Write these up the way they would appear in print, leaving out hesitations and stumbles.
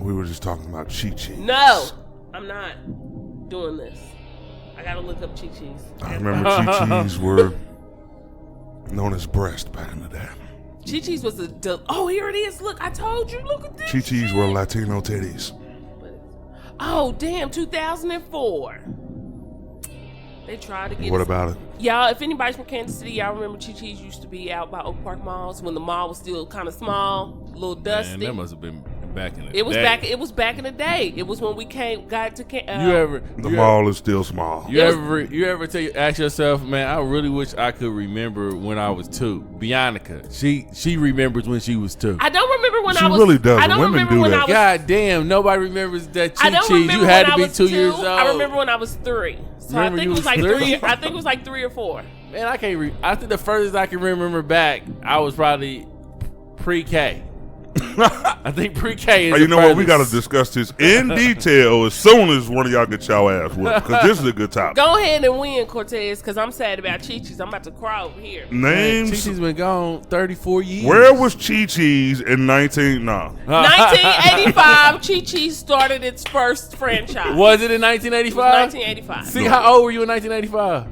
We were just talking about Chi-Chi. No, I'm not doing this. I gotta look up Chi-Chis. I remember Chi-Chis were known as breast back in the day. Chi-Chis was oh, here it is. Look, I told you. Look at this. Chi-Chis were Latino titties. Oh, damn, 2004. They tried to get What about it? Y'all, if anybody's from Kansas City, y'all remember Chi-Chi's used to be out by Oak Park Malls when the mall was still kind of small, a little dusty. Man, that must have been back in the day. It was back in the day. It was when we got to the mall is still small. You ever ask yourself, man, I really wish I could remember when I was 2. Beyonce, she remembers when she was 2. I don't remember when she I was. Really does. I don't Women remember do when that. I was. God damn, nobody remembers that Chi-Chi. I don't remember You had when to be I was 2 years old. I remember when I was 3. So I think it was like 3. I think it was like 3 or 4. Man, I can't. I think the furthest I can remember back, I was probably pre-K. I think pre-K is. You know what? We got to discuss this in detail as soon as one of y'all get y'all ass whooped, because this is a good topic. Go ahead and win, Cortez, because I'm sad about Chi-Chi's. I'm about to cry over here. Names. Chi-Chi's been gone 34 years. Where was Chi-Chi's in 1985, Chi-Chi started its first franchise. Was it in 1985? 1985. See, how old were you in 1985?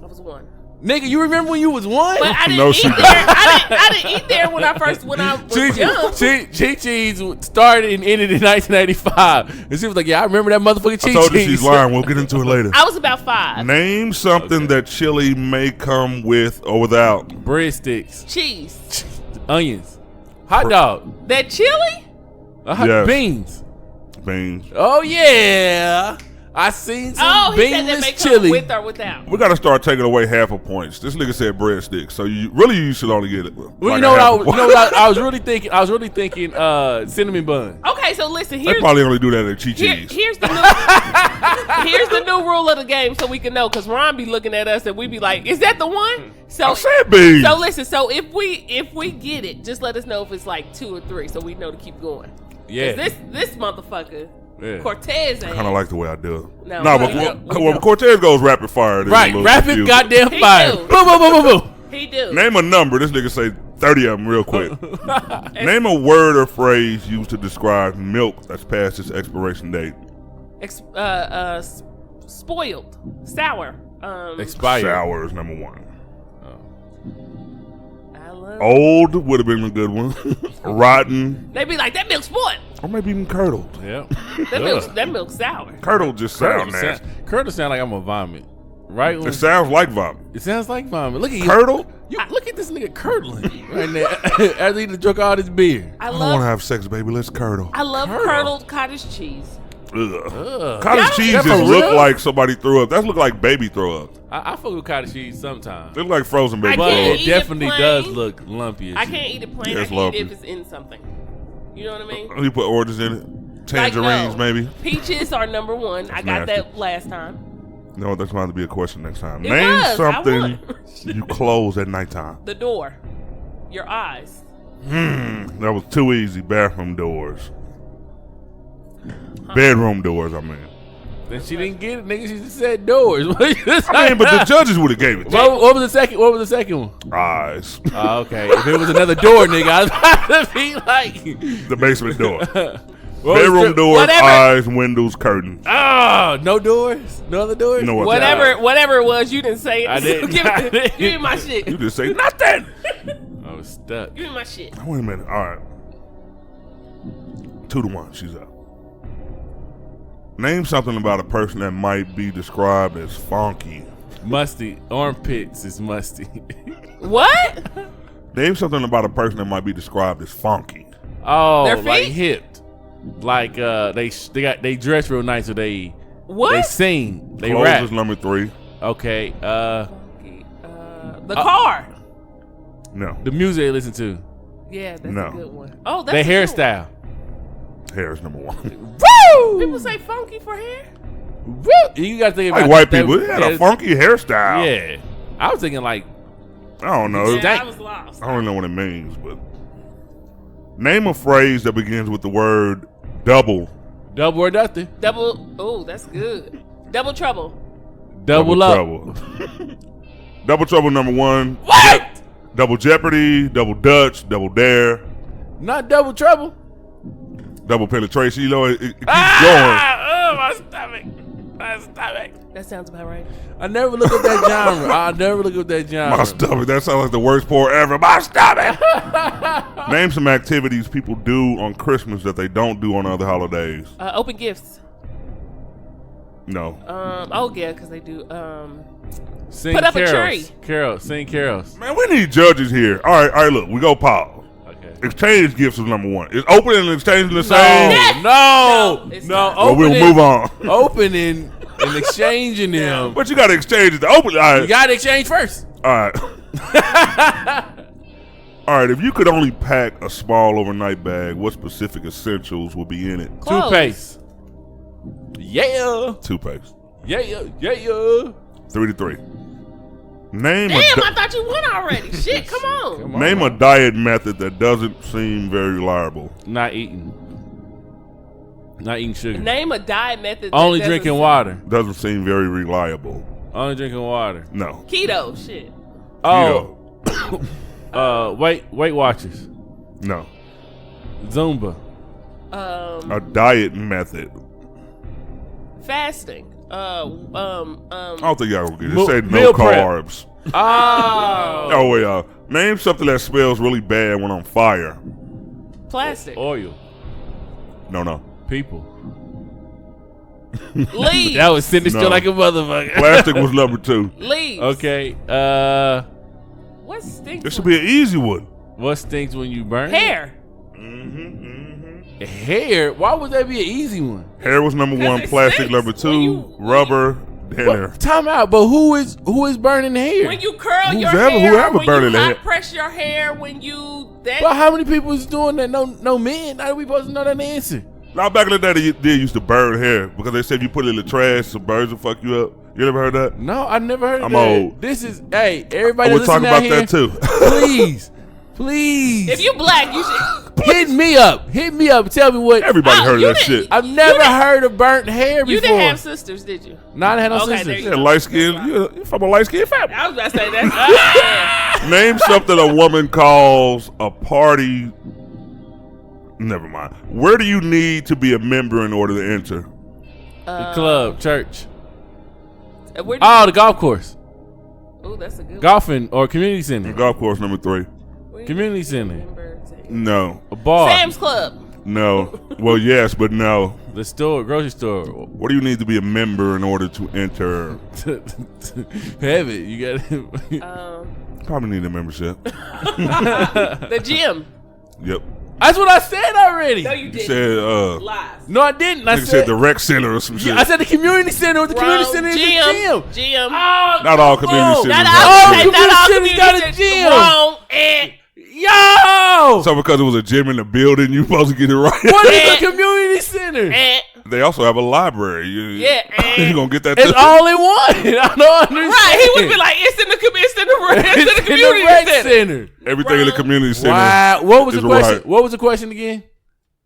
I was 1. Nigga, you remember when you was 1? But I didn't eat there. I didn't eat there when I was young. Chi-Chi's started and ended in 1985. And she was like, yeah, I remember that motherfucking Chi-Chi's. I told you she's lying. We'll get into it later. I was about 5. Name something that chili may come with or without. Breadsticks. Cheese. Onions. Hot dog. That chili? Yes. Beans. Beans. Oh, yeah. I seen some he said that beanless may chili. come with or without. We got to start taking away half a points. This nigga said breadsticks, so you should only get it. Well, like you know what I was really thinking? I was really thinking cinnamon bun. Okay, so listen. They probably only do that at Chi-Chi's. Here's the new rule of the game, so we can know. Because Ron be looking at us and we be like, "Is that the one?" So I said beans. So listen. So if we get it, just let us know if it's like 2 or 3, so we know to keep going. Yeah. This motherfucker. Yeah. Cortez. I kind of like the way I do it. No, but Cortez goes rapid fire. Right, rapid goddamn fire. Boom, boom, boom, boom, boom. He do. Name a number. This nigga say 30 of them real quick. Name a word or phrase used to describe milk that's past its expiration date. Spoiled. Sour. Expired. Sour is number 1. Old would have been a good one. Rotten. They be like, that milk's spoiled. Or maybe even curdled. Yeah. That milk's sour. Curdled just sound nasty. Curdle sound like I'm gonna vomit. Right? It sounds like vomit. It sounds like vomit. Look at Curdle? Look at this nigga curdling right now after he drunk all this beer. I don't want to have sex, baby. Let's curdle. I love curdled cottage cheese. Ugh. Cottage cheese just look like somebody threw up. That look like baby throw up. I fuck with cottage cheese sometimes. It look like frozen baby. But it eat definitely it does look lumpy. I can't eat it plain. Yeah, I can eat it if it's in something. You know what I mean? You put oranges in it. Tangerines, maybe. Peaches are number 1. I got that last time. No, that's going to be a question next time. It Name was. something you close at nighttime. The door. Your eyes. That was too easy. Bathroom doors. Bedroom doors, I mean. Then she didn't get it, nigga. She just said doors. I mean, but the judges would have gave it to you. What was the second? What was the second one? Eyes. Oh, okay. If it was another door, nigga, I was about to be like the basement door. Bedroom doors, eyes, windows, curtains. Oh, no doors? No other doors? You know what whatever it was, you didn't say it. I didn't. Give me my shit. You didn't say nothing. I was stuck. Give me my shit. Wait a minute. All right. 2-1. She's up. Name something about a person that might be described as funky. Musty. Armpits is musty. What? Name something about a person that might be described as funky. Oh, their feet? Like hipped. Like they dress real nice, so they sing. They Clothes rap. is number 3. Okay. The car. No. The music they listen to. Yeah, that's a good one. Oh, that's their hairstyle. Hair is number 1. Woo! People say funky for hair. Woo! You got to think about like white people. They had a funky hairstyle. Yeah. I was thinking like. I don't know. Yeah, I was lost. I don't know what it means, but name a phrase that begins with the word double. Double or nothing. Double. Oh, that's good. Double trouble. Double up. Trouble. Double trouble number 1. What? Double Jeopardy, Double Dutch, Double Dare. Not double trouble. Double penetration. You know, it keeps going. Oh, my stomach. My stomach. That sounds about right. I never look at that genre. I never look at that genre. My stomach. That sounds like the worst pour ever. My stomach. Name some activities people do on Christmas that they don't do on other holidays. Open gifts. No. Oh yeah, because they do. Sing Put up carols. a tree. Carols. Sing carols. Man, we need judges here. All right. Look, we go pause. Okay. Exchange gifts is number one. Is opening and exchanging the same? No. it's No. not. Well, we'll move on. Opening and exchanging them. But you got to exchange it. The open. All right. You got to exchange first. All right. All right. If you could only pack a small overnight bag, what specific essentials would be in it? Clothes. Toothpaste. Yeah. Toothpaste. Yeah. 3-3. Name Damn, a I thought you won already. Shit, come on. name a diet method that doesn't seem very reliable. Not eating sugar. Name a diet method. Only that drinking doesn't- water. Doesn't seem very reliable. Only drinking water. No. Keto. Shit. Oh. Weight Watchers. No. Zumba. A diet method. Fasting. I don't think y'all will get it. It said no Meal prep. carbs. Oh. Oh, wait, name something that smells really bad when on fire. Plastic. Oil. No. People. Leaves. That was sinister No. like a motherfucker. Plastic was number 2. Leaves. Okay. What stinks? This should be an easy one. What stinks when you burn? Hair. Hair? Why would that be an easy one? Hair was number 1. it Plastic stinks number 2. when you- Rubber. Dinner. Time out, but who is burning hair? When you curl your Whoever- hair, whoever when burning you the hot hair. press your hair, when you Well, how many people is doing that? No men. How are we supposed to know that answer? Now, back in the day, they used to burn hair because they said you put it in the trash, some birds will fuck you up. You ever heard that? No, I never heard of I'm that. old. This is everybody. We'll listen talk out about here, that too. Please. if you black, you should. Hit me up. Tell me what. Everybody Oh, heard you of that didn't- shit. I've never heard of burnt hair before. You didn't have sisters, did you? No, I didn't have no Okay, sisters. there you Yeah, light skin. You're from a light skin family. I was about to say that. Name something a woman calls a party. Never mind. Where do you need to be a member in order to enter? The club, church. Where do Oh, the golf course. oh, that's a good one. Golfing or community center. Golf course number 3. Where do you Community center. remember to- No. A bar. Sam's Club. No. Well, yes, but no. The store, grocery store. What do you need to be a member in order to enter? Have it. You got Probably need a membership. The gym. Yep. That's what I said already. No, you You didn't. said, Lies. No, I didn't. I nigga said the rec center or some shit. I said the community center. The community Wrong. center is the gym. Gym. Not all community centers. Not have all. gyms. Not all community community got a centers. gym. Wrong. And Yo! So because it was a gym in the building, you supposed to get it right. What is a community center? They also have a library. Yeah, You gonna get that It's too? all in one. I don't understand. right, he would be like, it's in the community rec center. center. Everything in the community center. Wow. What was the is question? right. What was the question again?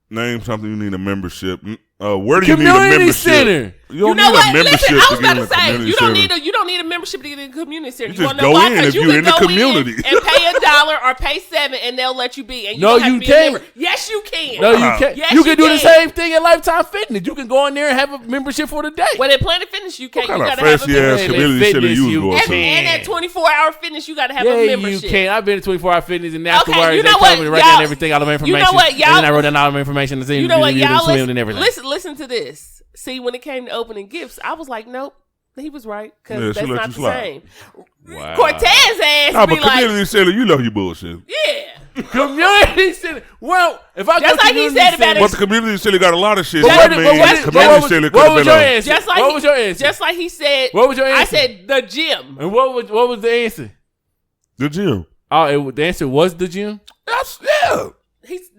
Name something you need a membership. Where do you need a Community membership? center. You don't You know need what? a membership Listen, I was to about get in to a say community you don't center. need you don't need a membership to get in the community center. You You just want to know go why? in 'Cause if you you can in the go community. and pay $1 or pay $7 and they'll let you be. And you No, don't have you to be a can't. member. Yes, you can. No, you can't. Yes, you can do the can. same thing at Lifetime Fitness. You can go in there and have a membership for the day. Well, at Planet Fitness, you can't. What You kind of gotta have a fancy ass membership. community center Fitness, you you was going to? And at 24-hour fitness, you got to have a Yeah, membership. you can. I've been to 24-hour fitness, and afterwards you know they what? told me to write Y'all- down everything, all of my information. you know what? And Y'all- then I wrote down all of my information. And You know what, y'all? swim and everything. Listen to this. See, when it came to opening gifts, I was like, nope. He was right Yeah, because she that's let not you the slide. same. Wow. Cortez ass Nah, be but like, community center, you know you bullshit. yeah. Community center. Well, if I Just go to like he community said about center, But the community center got a lot of shit. But That what- means but what- community but what was- center could what have was been your a... answer? Just like What was your answer? Just like he said. What was your I answer? said the gym. and what was the answer? The gym. Oh, the answer was the gym. Yeah. He's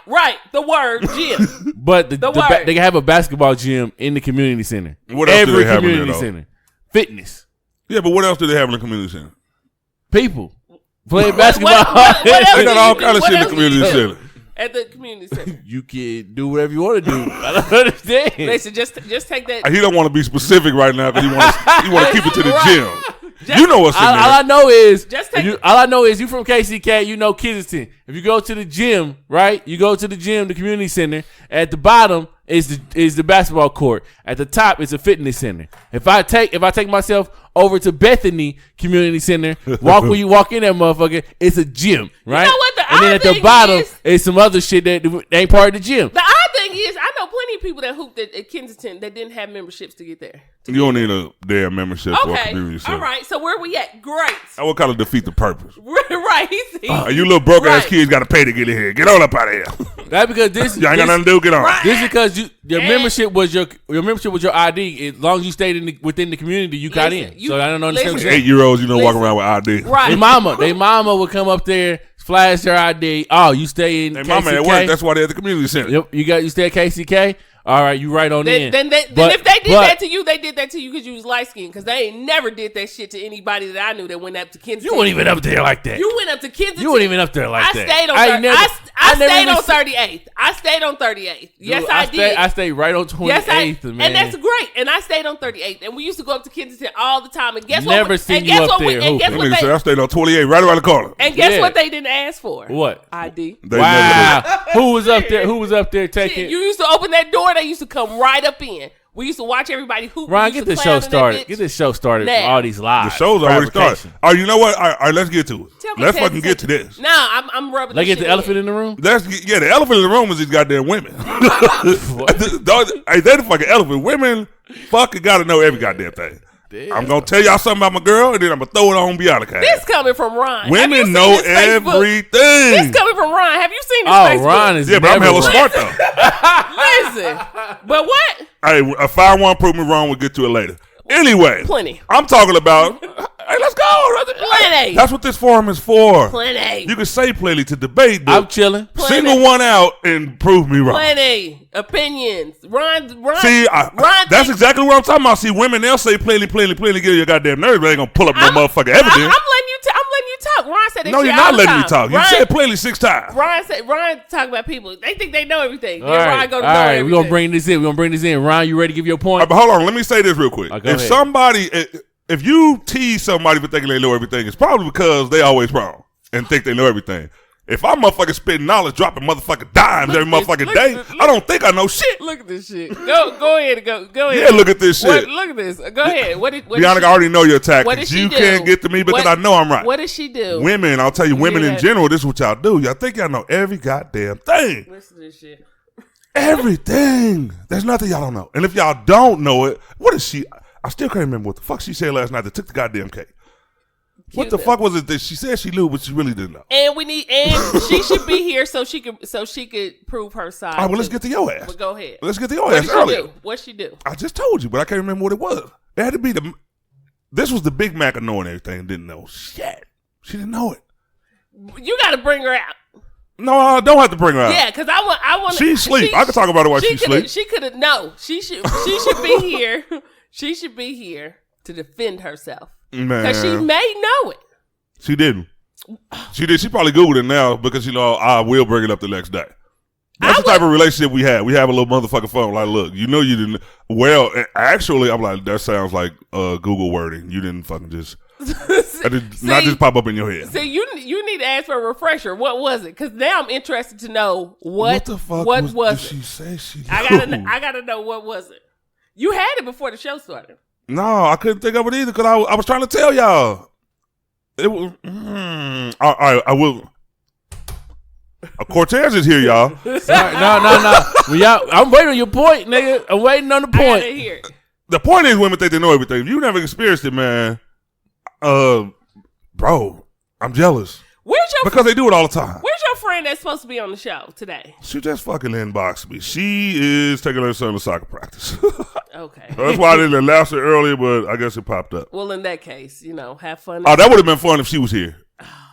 right. The word gym. But word. they have a basketball gym in the community center. What else do Every they have in there, community though? center. Fitness. Yeah, but what else do they have in the community center? People playing basketball. what else They got all do kind of what shit in the else do community you do? center. At the community center. You can do whatever you want to do. I don't understand. Listen, just take that. He don't want to be specific right now because he want to keep it to the Right. gym. You know what's in there. All I know is Just take all I know is you from KCK. You know Kensington. If you go to the gym, right? You go to the gym, the community center. At the bottom is the basketball court. At the top is a fitness center. If I take myself over to Bethany Community Center, when you walk in that motherfucker, it's a gym, right? You know what the and then odd at the thing bottom is some other shit that ain't part of the gym. The odd thing is, I know plenty of people that hooped at Kensington that didn't have memberships to get there. You don't need a damn membership for a Okay, community center. all right. So where we at? Great. That would kind of defeat the purpose. Right. You little broke ass Right. kids got to pay to get in here. Get on up out of here. That's because this Y'all ain't got nothing to do. Get on. Right. This is because your membership was your ID. As long as you stayed within the community, you got Listen, in. So I don't understand. listen. 8-year-olds, walking around with ID. Right. They mama would come up there, flash their ID. Oh, you stay in Hey, KCK. mama at work. That's why they're at the community center. Yep, you stay at KCK. All right, you right on in. Then if they did that to you, they did that to you because you was light skinned. Because they ain't never did that shit to anybody that I knew that went up to Kensington. You weren't even up there like that. You went up to Kensington. You weren't even up there like I that. stayed on. I stayed on 38th. I stayed on 38th. Yes, I did. I stayed right on 28th, man. And that's great. And I stayed on 38th. And we used to go up to Kensington all the time. And guess what? Never seen you up there And guess hooping. what Nigga said I stayed on 28, right around the corner. And guess Yeah. what they didn't ask for? What? ID. They Wow. never Who was up there? Who was up there taking? You used to open that door. They used to come right up in. We used to watch everybody hoop. Ron, We get used to this clown show in that started. bitch. Get this show started Now. for all these lies. The show's already started. Fabrication. Oh, you know what? All right, let's get to it. Tell me, Let's Teddy, fucking get to this. Nah, I'm rubbing. Like this get the shit elephant in the room. The elephant in the room is these goddamn women. Hey, they the fucking elephant. Women fucking gotta know every goddamn thing. Damn. I'm gonna tell y'all something about my girl, and then I'm gonna throw it on Beyonce. This coming from Ron. Have you Women seen know his Facebook? everything. This coming from Ron. Have you seen his Oh, Facebook? Ron is Yeah, but I'm never hella wrong. smart though. Listen, but what? Hey, if I want to prove me wrong, we'll get to it later. Anyway, Plenty. I'm talking about. Hey, let's go. Plenty. That's what this forum is for. Plenty. You can say plenty to debate, I'm but chilling. single one out and prove me wrong. Plenty opinions. Ron. See, Ron that's thinks- exactly what I'm talking about. See, women, they'll say plenty, get your goddamn nerves, but they ain't gonna pull up no motherfucking I'm evidence. letting you talk. Ron said that No, shit you're all not the letting time. me talk. You Ron, said plenty 6 times. Ron talk about people. They think they know everything. All Yeah, right, Ron go to all know right. everything. We're gonna bring this in. Ron, you ready to give your All point? right, but hold on. Let me say this real quick. Go If ahead. somebody, if you tease somebody for thinking they know everything, it's probably because they always wrong and think they know everything. If I'm motherfucking spitting knowledge, dropping motherfucking dimes every motherfucking day, I don't think I know shit. Look at this shit. Go ahead. Go ahead. Yeah, look at this shit. Look at this. Go ahead. What did Bianca, I already know your What did tactics. she You do? can't get to me because I know I'm right. What did she do? Women, I'll tell you, women hear in that? general, this is what y'all do. Y'all think y'all know every goddamn thing. Listen to this shit. Everything. There's nothing y'all don't know. And if y'all don't know it, what is she? I still can't remember what the fuck she said last night that took the goddamn cake. What the fuck was it that she said she knew, but she really didn't know? And she should be here so she could prove her side. All right, well, let's get to your ass. But go ahead. Let's get to your What ass did she earlier. do? What'd she do? I just told you, but I can't remember what it was. It had to be this was the Big Mac of knowing everything and didn't know shit. She didn't know it. You got to bring her out. No, I don't have to bring her out. Yeah, because I want. She sleep. I can talk about it while she sleep. She could have. No, she should be here. She should be here to defend herself because she Man, may know it. she didn't. She did. She probably Googled it now because, I will bring it up the next day. That's the type of relationship we have. We have a little motherfucking fun. Like, look, you didn't. Well, actually, I'm like, that sounds like Google wording. You didn't fucking just. That did not just pop up in your head. So you need to ask for a refresher. What was it? Because now I'm interested to know what the fuck was did it? she say she knew? I gotta know what was it. You had it before the show started. No, I couldn't think of it either because I was trying to tell y'all. It was. I will. Cortez is here, y'all. No. Well, I'm waiting on your point, nigga. I'm waiting on the I point. gotta hear it. The point is, women think they know everything. If you never experienced it, man. Bro, I'm jealous because they do it all the time. Where's your friend that's supposed to be on the show today? She just fucking inboxed me. She is taking her son to soccer practice. Okay. That's why I didn't announce it earlier, but I guess it popped up. Well, in that case, have fun. Oh, that would have been fun if she was here.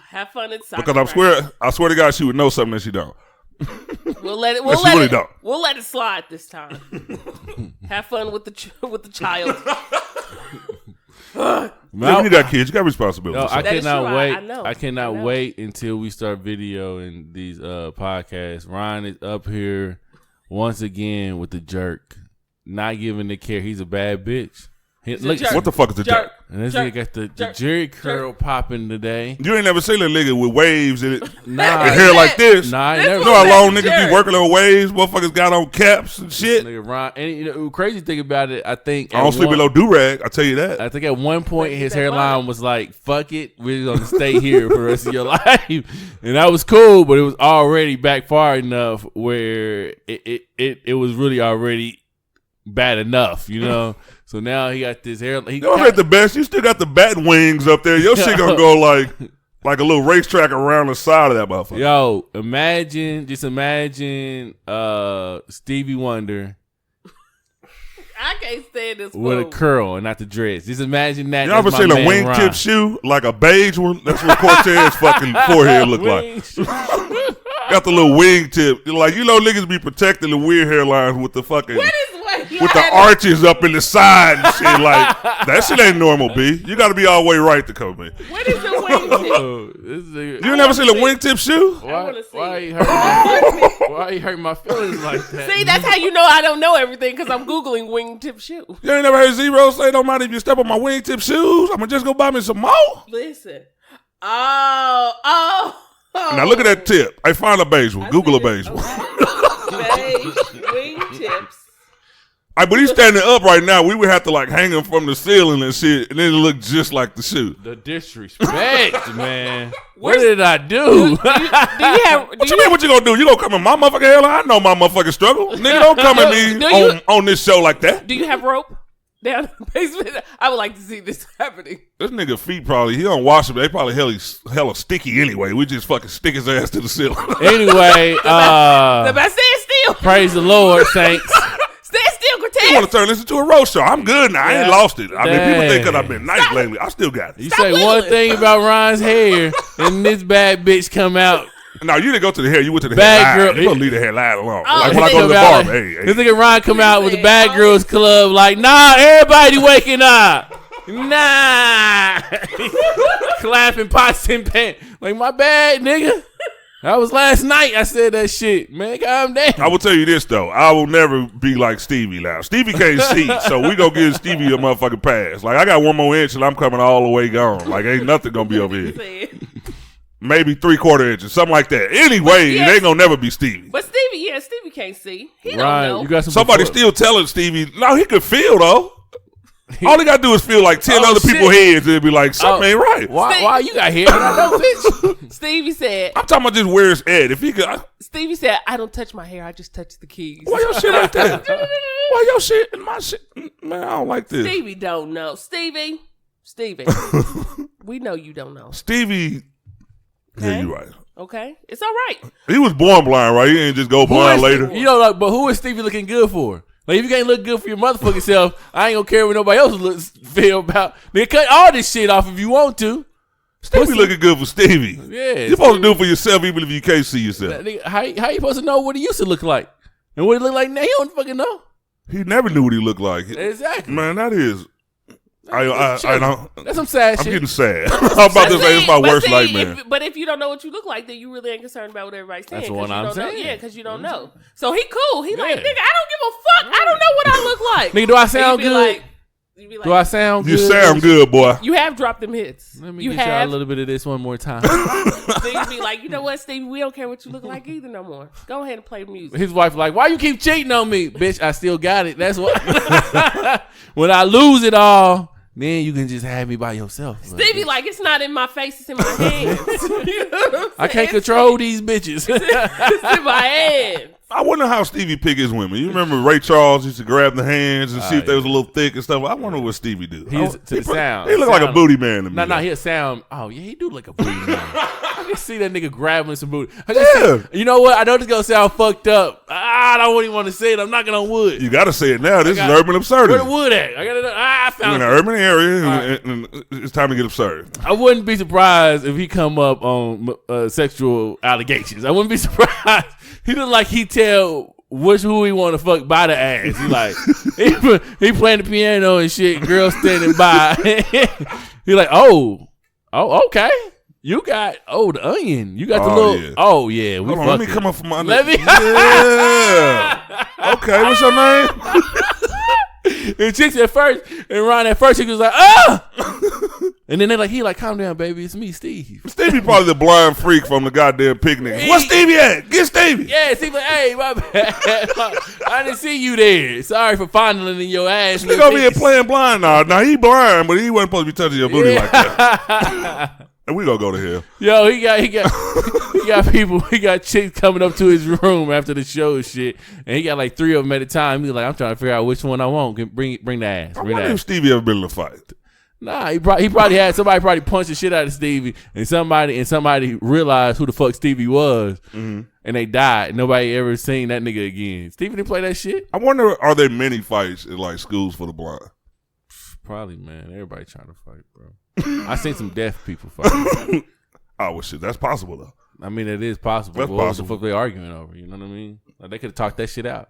Have fun at soccer. Because I swear to God, she would know something that she don't. We'll let it. But she really don't. We'll let it slide this time. Have fun with the child. Man, you got kids, you got responsibilities. No, I That is cannot true. wait. I know. I cannot I know. wait until we start videoing these podcasts. Ryan is up here once again with the jerk, not giving the care. He's a bad bitch. a Look, jerk. What the fuck is a jerk? And this Jerk. nigga got the Jerk. Jerry curl popping today. You ain't never seen a nigga with waves in it. Nah, And hair like this. Nah, I ain't That's never. You know how long Jerk. niggas be working on waves? Motherfuckers got on caps and shit. Nigga Ron, and you know, crazy thing about it, I think I don't sleep below do-rag, I tell you that. I think at one point Wait, his that hairline money? was like, "Fuck it, we're gonna stay here for the rest of your life," and that was cool. But it was already back far enough where it was really already bad enough, you know. So now he got this hair. He You ain't the best. You still got the bat wings up there. Your shit gonna go like a little racetrack around the side of that motherfucker. Yo, imagine Stevie Wonder I can't stand this with a fool. curl and not the dress. Just imagine that. You ever That's my seen a man, Ron. wingtip shoe? Like a beige one? That's what Cortez's fucking forehead look like. Wings. Got the little wingtip. Like, you know niggas be protecting the weird hairlines with the fucking... What is what? with the arches up in the side and shit. Like, that shit ain't normal, B. You got to be all the way right to come in. What is a wingtip? Oh, this nigga- You never seen a wingtip shoe? wanna see Why it. you hurt why you hurt my feelings like that? See, that's how you know I don't know everything because I'm Googling wingtip shoe. You ain't never heard Zero say, don't mind if you step on my wingtip shoes. I'm going to just go buy me some more. Listen. Oh. Now look at that tip. Hey, find a beige one. Google a beige one. Beige wingtips. But he's standing up right now. We would have to like hang him from the ceiling and shit, and then it looked just like the shoe. The disrespect, man. What did I do? Do you have? What you mean? What you gonna do? You gonna come in my motherfucking hairline? I know my motherfucking struggle. Nigga, don't come at me Do you- on this show like that. Do you have rope down in the basement? I would like to see this happening. This nigga feet probably, he don't wash them. They probably hella sticky anyway. We just fucking stick his ass to the ceiling. Anyway, The best stand still. praise the Lord, saints. Stand still, You want Cortez. to turn this into a roast show? I'm good now. I ain't lost it. I mean, people think because Dang. I've been nice lately. I still got You it. say wiggling. one thing about Ron's hair, and this bad bitch come out. No, you didn't go to the hair. You went to the Bad hair girl- line. You gonna leave the hair line alone. Oh, Like when I this go to the nigga bar, about- hey. This nigga Ron come out with the said, Bad oh. Girls Club like, nah, everybody waking up. Nah. Clapping pots and pans. Like, my bad, nigga. That was last night I said that shit. Man, calm down. I will tell you this though, I will never be like Stevie now. Stevie can't see, so we gonna give Stevie a motherfucking pass. Like I got 1 more inch and I'm coming all the way gone. Like ain't nothing gonna be over here. Maybe 3/4 inches, something like that. Anyway, Yes. it ain't gonna never be Stevie. But Stevie can't see. He don't Ron, know. you got some Somebody before- still telling Stevie, no, he could feel though. All he gotta do is feel like 10 Oh, other shit. people's heads and it'd be like, something ain't right. Why you got hair? I know, bitch. Stevie said. I'm talking about just where it's at. If he could, Stevie said, "I don't touch my hair. I just touch the keys." why your shit like that? Why your shit and my shit? Man, I don't like this. Stevie don't know. Stevie, we know you don't know. Stevie, yeah, Okay. you right. Okay, it's all right. He was born blind, right? He didn't just go blind later. You know, like, but who is Stevie looking good for? Like, if you can't look good for your motherfucking self, I ain't gonna care what nobody else feel about. Nigga, cut all this shit off if you want to. Stevie looking good for Stevie. Yeah. You're supposed to do it for yourself even if you can't see yourself. Nigga, how you supposed to know what he used to look like? And what he look like now, he don't fucking know. He never knew what he looked like. Exactly. Man, that is. I don't. That's some sad I'm shit. getting sad. I'm about to say it's my But worst see, nightmare. But if you don't know what you look like, then you really ain't concerned about what everybody's saying. That's 'cause what you I'm don't know. saying. Yeah, because you don't know. So he cool. He like, Yeah. nigga, I don't give a fuck. I don't know what I look like. Nigga, do I And sound you be good? like- you be like, Do I sound You good? sound good, boy. You have dropped them hits. Let me you get y'all a have. little bit of this one more time. Steve be like, you know what, Stevie? We don't care what you look like either no more. Go ahead and play the music. His wife like, why you keep cheating on me? Bitch, I still got it. That's what. When I lose it all, then you can just have me by yourself. Stevie like, it's not in my face, it's in my hands. You know what I'm saying? I can't control these bitches. It's in my hands. I wonder how Stevie pick his women. You remember Ray Charles used to grab the hands and see if they was a little thick and stuff. I wonder what Stevie do. He is to the sound. He look like a Sound- booty man to me. No, he'll sound. Oh yeah, he do look a booty man. I can see that nigga grabbing some booty. I just see, you know what? I know this gonna sound fucked up. I don't even want to say it. I'm knocking on wood. You got to say it now. This is got- urban absurdity. Where the wood at? I gotta. I We're in found. an urban area, and it's time to get absurd. I wouldn't be surprised if he come up on sexual allegations. I wouldn't be surprised. He look like he tell who he want to fuck by the ass. He like he playing the piano and shit. Girl standing by. He like, oh, okay. You got the onion. You got the Oh, little. yeah. Oh yeah, we Hold on, let me fucking. come up from my Let me- Yeah. Okay, what's your name? And chicks at first, and Ron at first, he was like, ah! And then they're like, calm down, baby. It's me, Steve. Stevie probably the blind freak from the goddamn picnic. Where's Stevie at? Get Stevie. Yeah, Steve like, hey, my bad. I didn't see you there. Sorry for fondling in your ass. This nigga over here playing blind now. Now, he blind, but he wasn't supposed to be touching your booty like that. And we gonna go to hell. Yo, he got people, he got chicks coming up to his room after the show and shit, and he got like 3 of them at a time. He's like, I'm trying to figure out which one I want. Bring the ass. I wonder if Stevie ever been in a fight. Nah, he probably had somebody probably punched the shit out of Stevie, and somebody realized who the fuck Stevie was, and they died. Nobody ever seen that nigga again. Stevie didn't play that shit. I wonder, are there many fights in like schools for the blind? Probably, man. Everybody trying to fight, bro. I seen some deaf people fight. Oh, well, shit, that's possible though. I mean, it is possible. That's what possible. the fuck they arguing over? You know what I mean? Like, they could have talked that shit out.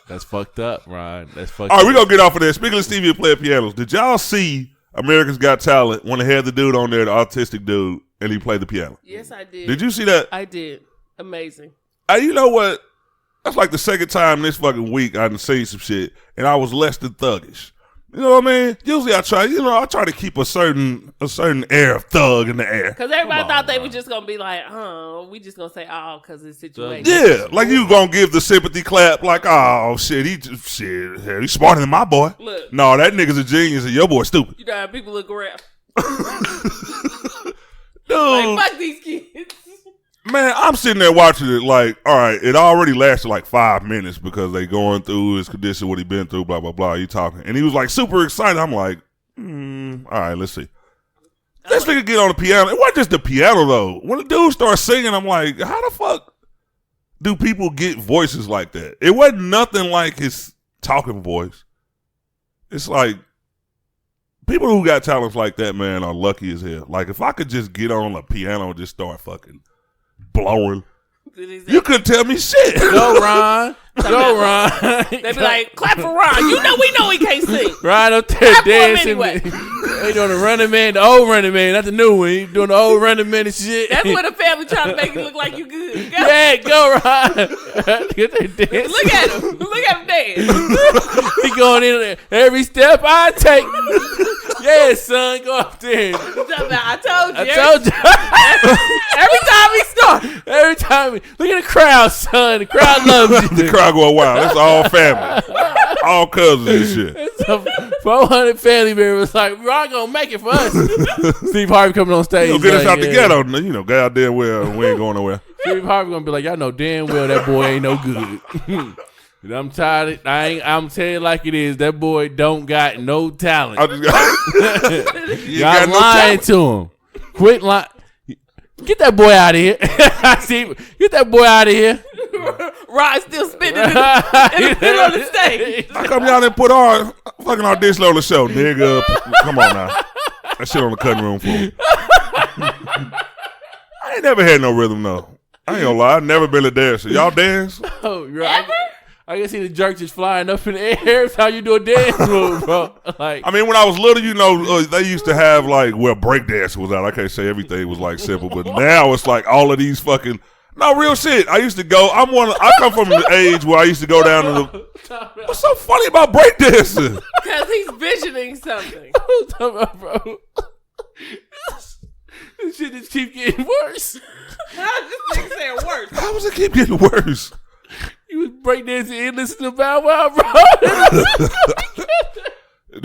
That's fucked up, Ron. That's fucked up. All right, we're going to get off of that. Speaking of Stevie playing pianos, did y'all see America's Got Talent when they had the dude on there, the autistic dude, and he played the piano? Yes, I did. Did you see that? I did. Amazing. You know what? That's like the second time this fucking week I done seen some shit, and I was less than thuggish. You know what I mean? Usually I try to keep a certain air of thug in the air. Because everybody thought they were just going to be like, we just going to say, because it's situation. Yeah, like you going to give the sympathy clap like, oh, shit, he's smarter than my boy. Look. No, that nigga's a genius and your boy's stupid. You know how people look around. Dude. Like, fuck these kids. Man, I'm sitting there watching it like, all right, it already lasted like 5 minutes because they going through his condition, what he been through, blah, blah, blah. You talking. And he was like super excited. I'm like, all right, let's see. This nigga get on the piano. It wasn't just the piano, though. When the dude starts singing, I'm like, how the fuck do people get voices like that? It wasn't nothing like his talking voice. It's like, people who got talents like that, man, are lucky as hell. Like, if I could just get on a piano and just start fucking blowing, you couldn't tell me shit. Go, Ron. Go, Ron. They be like, clap for Ron. We know he can't sing. Ron up there clap dancing. For him anyway. They doing the Running Man, the old Running Man, not the new one. He doing the old Running Man and shit. That's what the family trying to make you look like you good. Go. Yeah, go, Ron. Get that dance. Look at him. Look at him dance. He going in there. Every step I take. Yeah, son, go up there. I told you. Every time. Look at the crowd, son. The crowd loves you. The crowd going wild. It's all family. All cousins and shit. It's a 400 family members like, Ron gonna make it for us. Steve Harvey coming on stage. Get us out the ghetto. You know, goddamn well, we ain't going nowhere. Steve Harvey gonna be like, y'all know damn well that boy ain't no good. I'm tired. I'm telling you like it is. That boy don't got no talent. Y'all lying to him. Quit lying. Get that boy out of here. Get that boy out of here. Rod's still spinning in the middle of the stage. How come y'all didn't put our fucking audition on the show, nigga? Come on now. That shit on the cutting room floor. I ain't never had no rhythm, though. I ain't gonna lie. I never been a dancer. Y'all dance? Oh, right. I can see the jerk just flying up in the air. That's how you do a dance move, bro. Like, I mean, when I was little, you know, they used to have like, well, breakdance was out. I can't say everything was like simple, but now it's like all of these fucking, no, real shit. I used to go, I come from the age where I used to go down to the, what's so funny about breakdancing? Because he's visioning something. I'm talking about, bro. This shit just keep getting worse. How does this nigga say worse? How does it keep getting worse? You was breakdancing and listening to Bow Wow, bro.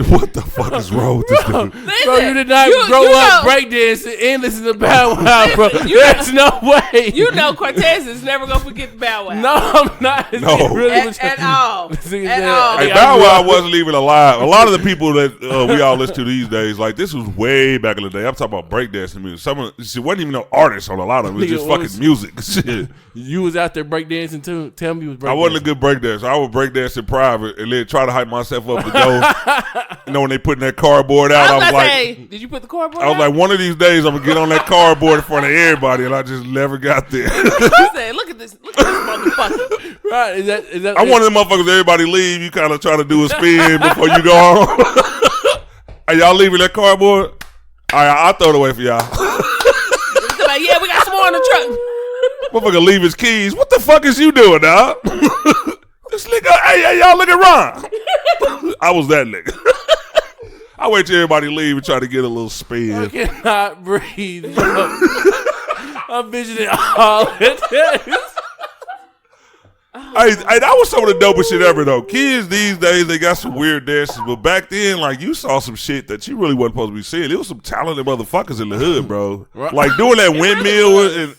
What the fuck is wrong with this dude? Bro, you did not grow up breakdancing and listen to Bow Wow, bro. There's no way. You know Cortez is never going to forget Bow Wow. No, I'm not. No. Really at all. At all. Hey, Bow Wow wasn't even alive. A lot of the people that we all listen to these days, like, this was way back in the day. I'm talking about breakdancing music. Some of it wasn't even no artists on a lot of them. It was just fucking music. Shit. You was out there breakdancing too? Tell me you was breakdancing. I wasn't a good breakdancer. I would breakdance in private and then try to hype myself up to go. You know, when they putting that cardboard out, I was like, did you put the cardboard out? I was like, one of these days I'm going to get on that cardboard in front of everybody, and I just never got there. You said, look at this motherfucker. Right, is that I'm one of them motherfuckers, everybody leave, you kind of try to do a spin before you go on. Are y'all leaving that cardboard? All right, I'll throw it away for y'all. Like, yeah, we got some more on the truck. Motherfucker leave his keys. What the fuck is you doing, dog? This nigga, hey, y'all look at Ron. I was that nigga. I wait till everybody leave and try to get a little spin. I cannot breathe. I'm visioning all of this. Hey, that was some of the dopest shit ever, though. Kids these days, they got some weird dances, but back then, like, you saw some shit that you really wasn't supposed to be seeing. There was some talented motherfuckers in the hood, bro. Like, doing that windmill, and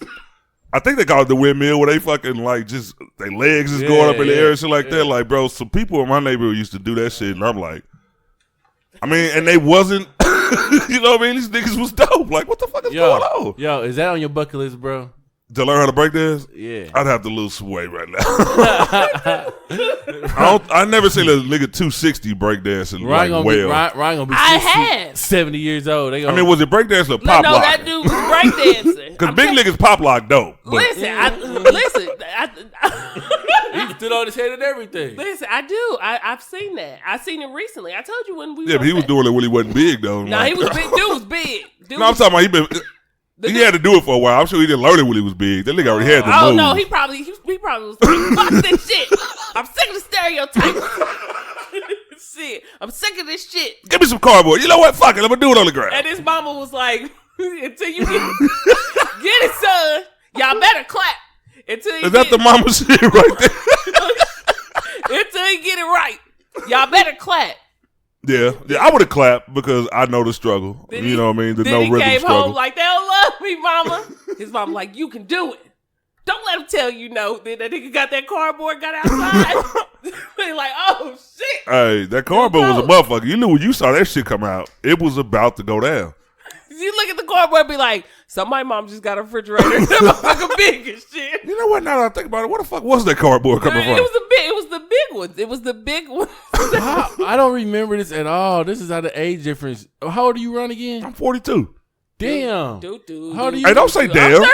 I think they call it the windmill, where they fucking, like, just, their legs is going up in the air and shit like that. Like, bro, some people in my neighborhood used to do that shit, and I'm like, I mean, and they wasn't, you know what I mean? These niggas was dope. Like, what the fuck is going on? Yo, is that on your bucket list, bro? To learn how to break dance? Yeah. I'd have to lose some weight right now. I never seen a nigga 260 break dancing like well. Ryan gonna be 70 years old. I mean, was it break dancing or pop lock? No, that dude was break dancing. Because big niggas pop lock dope. But. Listen. He stood on his head and everything. Listen, I do. I've seen that. I seen it recently. I told you when we. Yeah, but he was doing it when he wasn't big though. No, he was big. Dude was big. No, I'm talking about he had to do it for a while. I'm sure he didn't learn it when he was big. That nigga already had the move. Oh no, he probably was like, fuck this shit. I'm sick of the stereotypes. Shit, I'm sick of this shit. Give me some cardboard. You know what? Fuck it. I'm gonna do it on the ground. And his mama was like, until you get it, son, y'all better clap. Is that the mama shit right there? Until you get it right, y'all better clap. Yeah, I would have clapped because I know the struggle. You know what I mean? The no rhythm struggle. Then he came home like, they don't love me, mama. His mama like, you can do it. Don't let him tell you no. Then that nigga got that cardboard, got outside. They like, oh, shit. Hey, that cardboard was a motherfucker. You knew when you saw that shit come out, it was about to go down. You look at the cardboard and be like, so my mom just got a refrigerator. That motherfucker big as shit. You know what? Now that I think about it, where the fuck was that cardboard coming from? It was the big ones. It was the big ones. I don't remember this at all. This is how the age difference. How old are you, Ron, again? I'm 42. Damn. Dude. How old are you? Hey, don't say damn. I'm only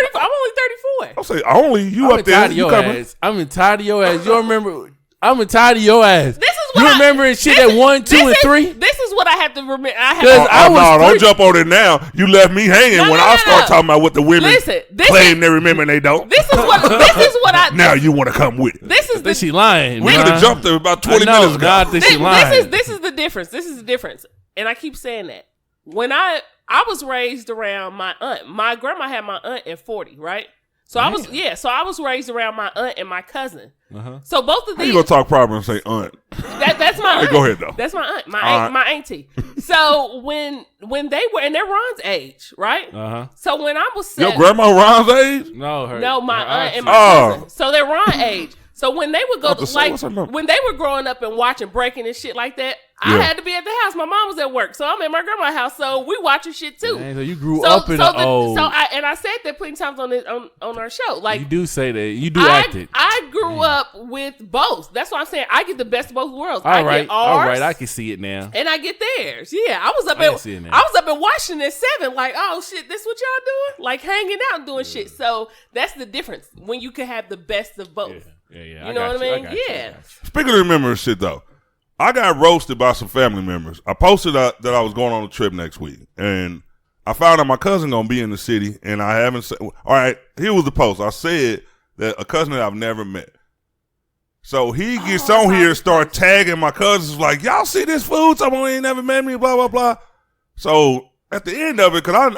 34. Don't say only. You I'm up there. You coming? I'm tired of your ass. You don't remember? I'm tired of your ass. This is what you remembering shit at 1, 2, and 3? This is what I have to remember. Don't jump on it now. You left me hanging when I start talking about what the women claim they remember and they don't. This is what I. Now you want to come with it. This is she lying. We could have jumped her about 20 minutes ago. I think she lying. This is the difference. This is the difference. And I keep saying that. When I was raised around my aunt. My grandma had my aunt at 40, right? So I was raised around my aunt and my cousin. Uh-huh. So both of these. How you gonna talk proper and say aunt? That's my aunt. Go ahead though. That's my aunt, my auntie. So when they were, and they're Ron's age, right? Uh-huh. So when I was your grandma Ron's age? No, my aunt and my cousin. So they're Ron's age. So when they would go when they were growing up and watching breaking and shit like that, I had to be at the house. My mom was at work, so I'm at my grandma's house. So we watching shit too. Man, so you grew up in old. I said that plenty times on our show. Like you do say that. You do act it. I grew up with both. That's what I'm saying. I get the best of both worlds. All right, I can see it now. And I get theirs. Yeah, I was up in Washington at 7. Like, oh shit, this what y'all doing? Like hanging out and doing shit. So that's the difference when you can have the best of both. Yeah. You know what I mean? Yeah. Speaking of remembering shit though, I got roasted by some family members. I posted that I was going on a trip next week, and I found out my cousin gonna be in the city, and I haven't said. All right, here was the post. I said that a cousin that I've never met. So he gets on here and start tagging my cousins like, y'all see this fool? Someone ain't never met me, blah, blah, blah. So at the end of it, because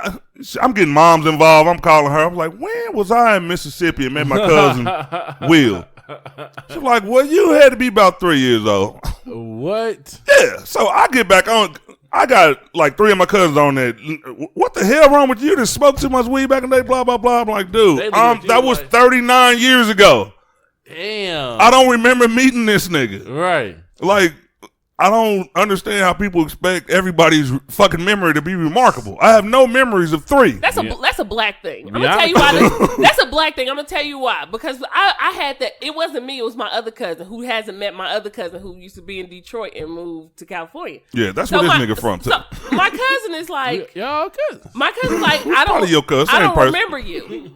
I'm getting moms involved, I'm calling her. I'm like, when was I in Mississippi and met my cousin Will? She's like, well, you had to be about 3 years old. What? Yeah. So I get back on. I got like 3 of my cousins on there. What the hell wrong with you? That smoked too much weed back in the day, blah, blah, blah. I'm like, dude, that was 39 years ago. Damn. I don't remember meeting this nigga. Right. Like, I don't understand how people expect everybody's fucking memory to be remarkable. I have no memories of 3. That's a black thing. I'm gonna tell you why. That's a black thing. I'm gonna tell you why. Because I had that. It wasn't me. It was my other cousin who hasn't met my other cousin who used to be in Detroit and moved to California. Yeah, that's where this nigga from too. So my cousin is like, y'all cousins. My cousin's like, I don't remember you.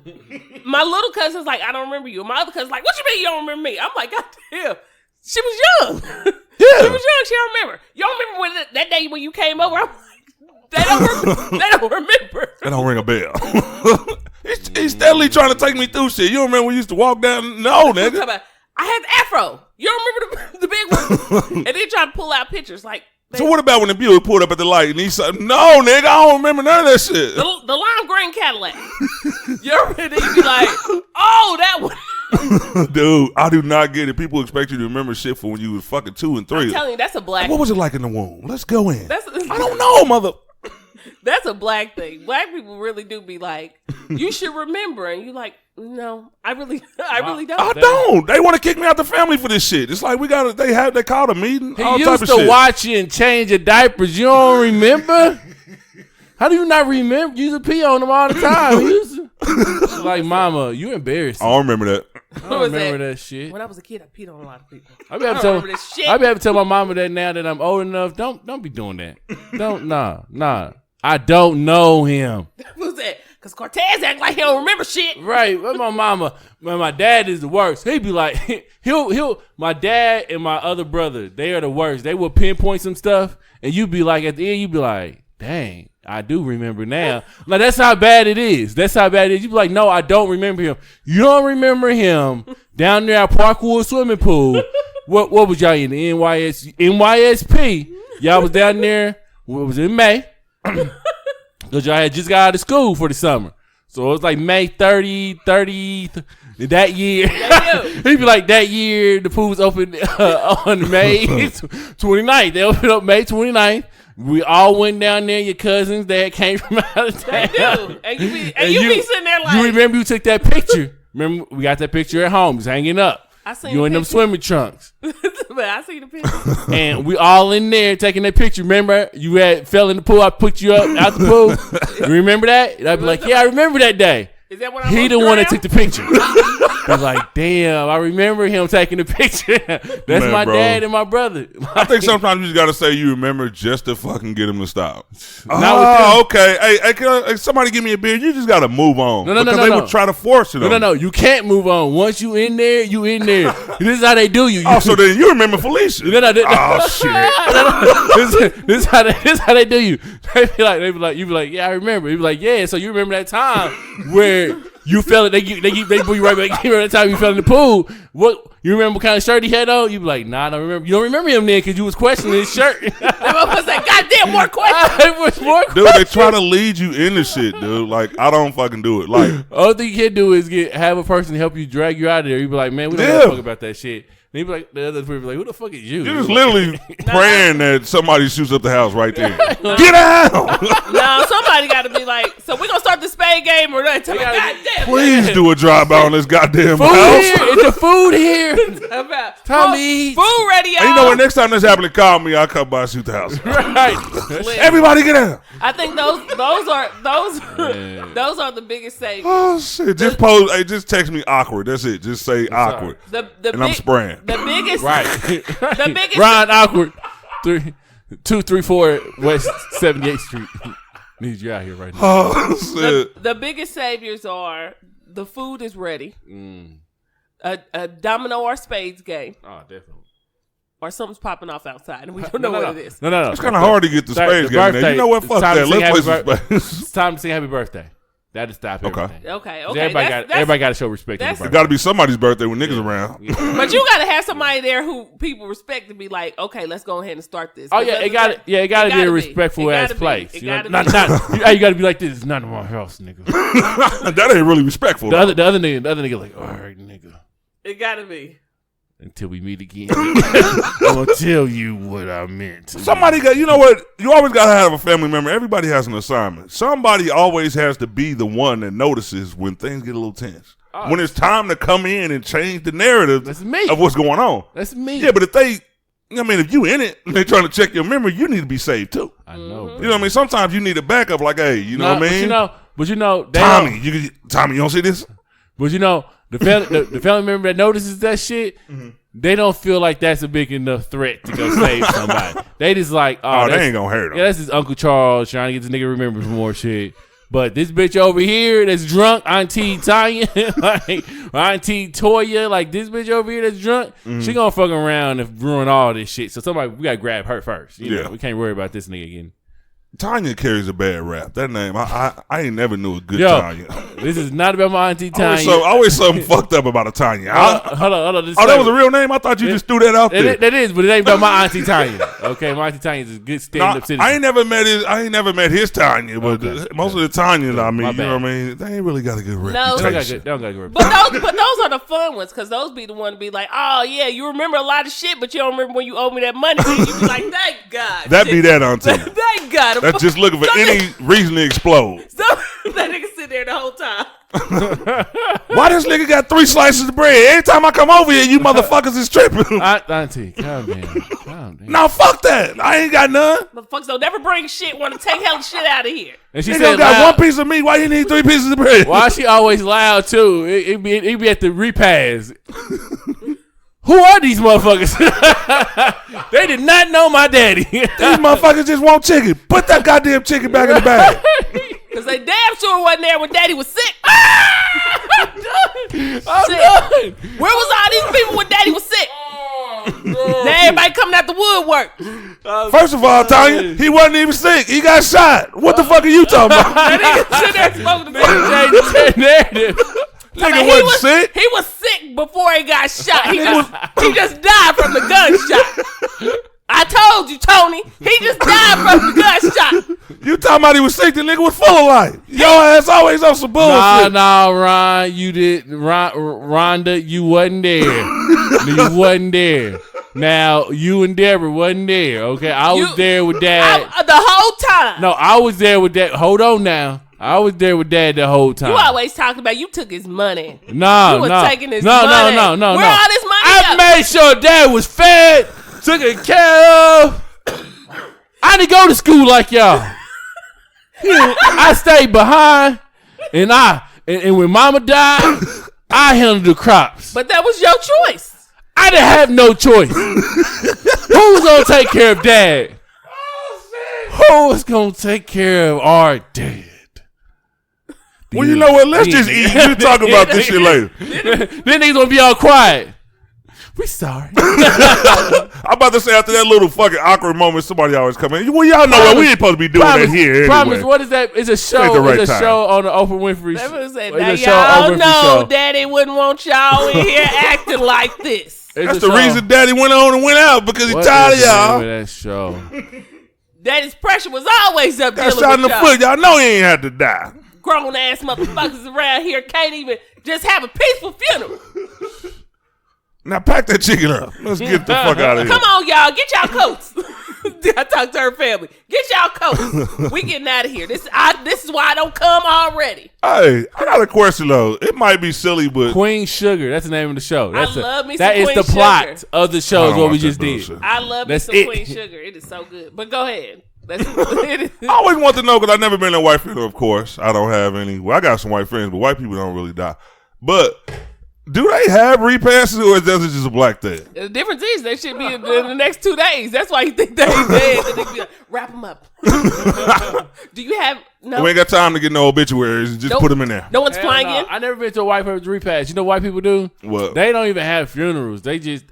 My little cousin's like, I don't remember you. My other cousin's like, what you mean you don't remember me? I'm like, God damn. She was young. Yeah. She was young. She don't remember. You don't remember when that day when you came over? I'm like, they don't remember. That don't ring a bell. He's steadily trying to take me through shit. You don't remember when we used to walk down? No, nigga. I had the afro. You don't remember the big one? And then try to pull out pictures like. So what about when the Buick pulled up at the light and he said, "No, nigga, I don't remember none of that shit." The lime green Cadillac. Then you be like, "Oh, that one." Dude, I do not get it. People expect you to remember shit from when you was fucking 2 and 3. I'm telling you, that's a black. What was it like in the womb? Let's go in. I don't know, mother. That's a black thing. Black people really do be like, you should remember, and you like, no, I really don't. I don't. They want to kick me out the family for this shit. It's like they called a meeting. He all used type of to shit. watch you and change your diapers. You don't remember? How do you not remember? You used to pee on them all the time. He used to, like, mama, you embarrassing. I don't remember that. I don't remember that shit. When I was a kid, I peed on a lot of people. I be able to tell my mama that now that I'm old enough. Don't be doing that. Nah. I don't know him. Who's that? Because Cortez act like he don't remember shit. Right. But my mama, my dad is the worst. He'd be like, my dad and my other brother, they are the worst. They will pinpoint some stuff, and you'd be like, at the end, you'd be like, dang, I do remember now. Like, that's how bad it is. You'd be like, no, I don't remember him. You don't remember him down there at Parkwood swimming pool. What was y'all in the NYSP? Y'all was down there. What was it, in May? Because y'all had just got out of school for the summer. So it was like May 30th that year. He'd be like, that year, the pool was open on May 29th. They opened up May 29th. We all went down there, your cousins that came from out of town. They do. And you be sitting there like. You remember you took that picture. Remember, we got that picture at home. It's hanging up. I seen you in them swimming trunks. But I see the picture. And we all in there taking that picture. Remember, you fell in the pool. I picked you up out the pool. You remember that? And I'd be like, yeah, I remember that day. Is that when I He the one that took the picture. I was like, damn, I remember him taking the picture. That's Man, my bro. dad and my brother. I think sometimes you just got to say you remember just to fucking get him to stop. Not Okay. Hey, somebody give me a beer. You just got to move on. No. Because they would try to force it on No. You can't move on. Once you in there, you in there. This is how they do you. So then you remember Felicia. Oh, shit. This is how they do you. They be like, you be like, yeah, I remember. You be like, yeah. So you remember that time where you fell it? They pull you right back. You remember that time you fell in the pool? What you remember? What kind of shirt he had on? You be like, nah, I don't remember. You don't remember him then because you was questioning his shirt. I was like, goddamn, more questions. Dude, they try to lead you into shit, dude. Like, I don't fucking do it. Like, all thing you can do is have a person help you drag you out of there. You be like, man, we don't give a fuck about that shit. And he be like, the other people be like, who the fuck is you? You're just literally praying that somebody shoots up the house right there. Get out! No, somebody got to be like, so we gonna start the spade game or not? Goddamn. Please do a drive-by on this goddamn food house. Here. It's the food here. Tommy, food ready, y'all. And you know what? Next time this happened, call me. I'll come by and shoot the house. Right. Everybody get out. I think those are the biggest saviors. Oh shit! Just pose. Hey, just text me awkward. That's it. Just say awkward. And I'm spraying. The biggest, right? The biggest. Ron awkward. 234 West 78th Street. Need you out here right now. Oh shit! The biggest saviors are the food is ready. A domino or spades game. Oh, definitely. Or something's popping off outside and we don't know what it is. No. It's kind of hard to get the spades game there. You know what? Fuck that. Let's play some spades. It's time to sing happy birthday. That'll stop everything. Okay. Everybody got to show respect. It's got to be somebody's birthday when niggas around. But you got to have somebody there who people respect to be like, okay, let's go ahead and start this. Oh yeah, it got to be a respectful ass place. You got to be like this. It's not in my house, nigga. That ain't really respectful. The other nigga like, all right, nigga. It got to be. Until we meet again, I'm gonna tell you what I meant. Somebody got, you know what? You always gotta have a family member. Everybody has an assignment. Somebody always has to be the one that notices when things get a little tense. Oh. When it's time to come in and change the narrative of what's going on. That's me. Yeah, but if you in it and they trying to check your memory, you need to be saved too. I know. Bro. You know what I mean? Sometimes you need a backup. Like, hey, you know what I mean? But you know, Tommy, you don't see this? But you know. The family member that notices that shit, they don't feel like that's a big enough threat to go save somebody. They just like, they ain't gonna hurt them. Yeah, that's his Uncle Charles trying to get this nigga to remember some more shit. But this bitch over here that's drunk, Auntie Tanya, like Auntie Toya, like this bitch over here that's drunk, she gonna fuck around and ruin all this shit. So we gotta grab her first. You know, we can't worry about this nigga again. Tanya carries a bad rap. That name, I ain't never knew a good Tanya. This is not about my auntie Tanya. Always something fucked up about a Tanya. Hold on. That was a real name? I thought you just threw that out there. That is, but it ain't about my auntie Tanya. Okay, my auntie Tanya is a good stand-up citizen. I ain't never met his Tanya, but most of the Tanyas I mean, you know what I mean? They ain't really got a good reputation. They don't got a good reputation. But those are the fun ones, because those be the one to be like, oh yeah, you remember a lot of shit, but you don't remember when you owe me that money. You be like, thank God. That be that auntie. Thank God. That's just looking for any reason to explode. So that nigga sit there the whole time. Why this nigga got 3 slices of bread? Every time I come over here, you motherfuckers is tripping. Auntie, calm down. No, fuck that. I ain't got none. Motherfuckers don't never bring shit, want to take hell shit out of here. And she said, got 1 piece of meat. Why you need 3 pieces of bread? Why she always loud too? It be at the repast. Who are these motherfuckers? They did not know my daddy. These motherfuckers just want chicken. Put that goddamn chicken back in the bag. Because they damn sure wasn't there when daddy was sick. I'm done. Where was all these people when daddy was sick? Now everybody coming out the woodwork. First of all, Tanya, he wasn't even sick. He got shot. What the fuck are you talking about? That nigga sit there smoking the narrative. Nigga wasn't sick. He was sick before he got shot. He just died from the gunshot. I told you, Tony. He just died from the gunshot. You talking about he was sick? The nigga was full of life. Your ass always on some bullshit. Nah, Ron, you did. Rhonda, you wasn't there. You wasn't there. Now, you and Deborah wasn't there, okay? I was there with Dad. The whole time. No, I was there with Dad. Hold on now. I was there with Dad the whole time. You always talking about you took his money. You was taking his money. No. Where all this money I made sure Dad was fed, taken care of. I didn't go to school like y'all. I stayed behind, and when Mama died, I handled the crops. But that was your choice. I didn't have no choice. Who was gonna take care of Dad? Who was gonna take care of our dad? Well, you know what? Let's just eat. You talk about this shit later. Then niggas gonna be all quiet. We sorry. I'm about to say after that little fucking awkward moment, somebody always come in. Well, y'all know what we ain't supposed to be doing that here. Anyway. Promise. What is that? It's a show. It's a show on the Oprah Winfrey show. Now y'all know Daddy wouldn't want y'all in here acting like this. That's the reason Daddy went on and went out, because he's tired of y'all. That show. Daddy's pressure was always up there. Got shot in the foot. Y'all know he ain't had to die. Grown ass motherfuckers around here can't even just have a peaceful funeral. Now pack that chicken up. Let's get the fuck out of here. Come on, y'all. Get y'all coats. I talked to her family. Get y'all coats. We getting out of here. This is why I don't come already. Hey, I got a question though. It might be silly, but Queen Sugar. That's the name of the show. I love me some That is Queen the Sugar. plot of the show. Is what we just did. I love me some Queen Sugar. It is so good. But go ahead. I always want to know, because I've never been in a white funeral, of course. I don't have any. Well, I got some white friends, but white people don't really die. But do they have repasses, or is that just a black thing? The difference is they should be in the next 2 days. That's why you think they ain't dead. They be like, wrap them up. Do you have... No. We ain't got time to get no obituaries. Just put them in there. No one's flying in? I never been to a white person's repast. You know what white people do? What? They don't even have funerals. They just...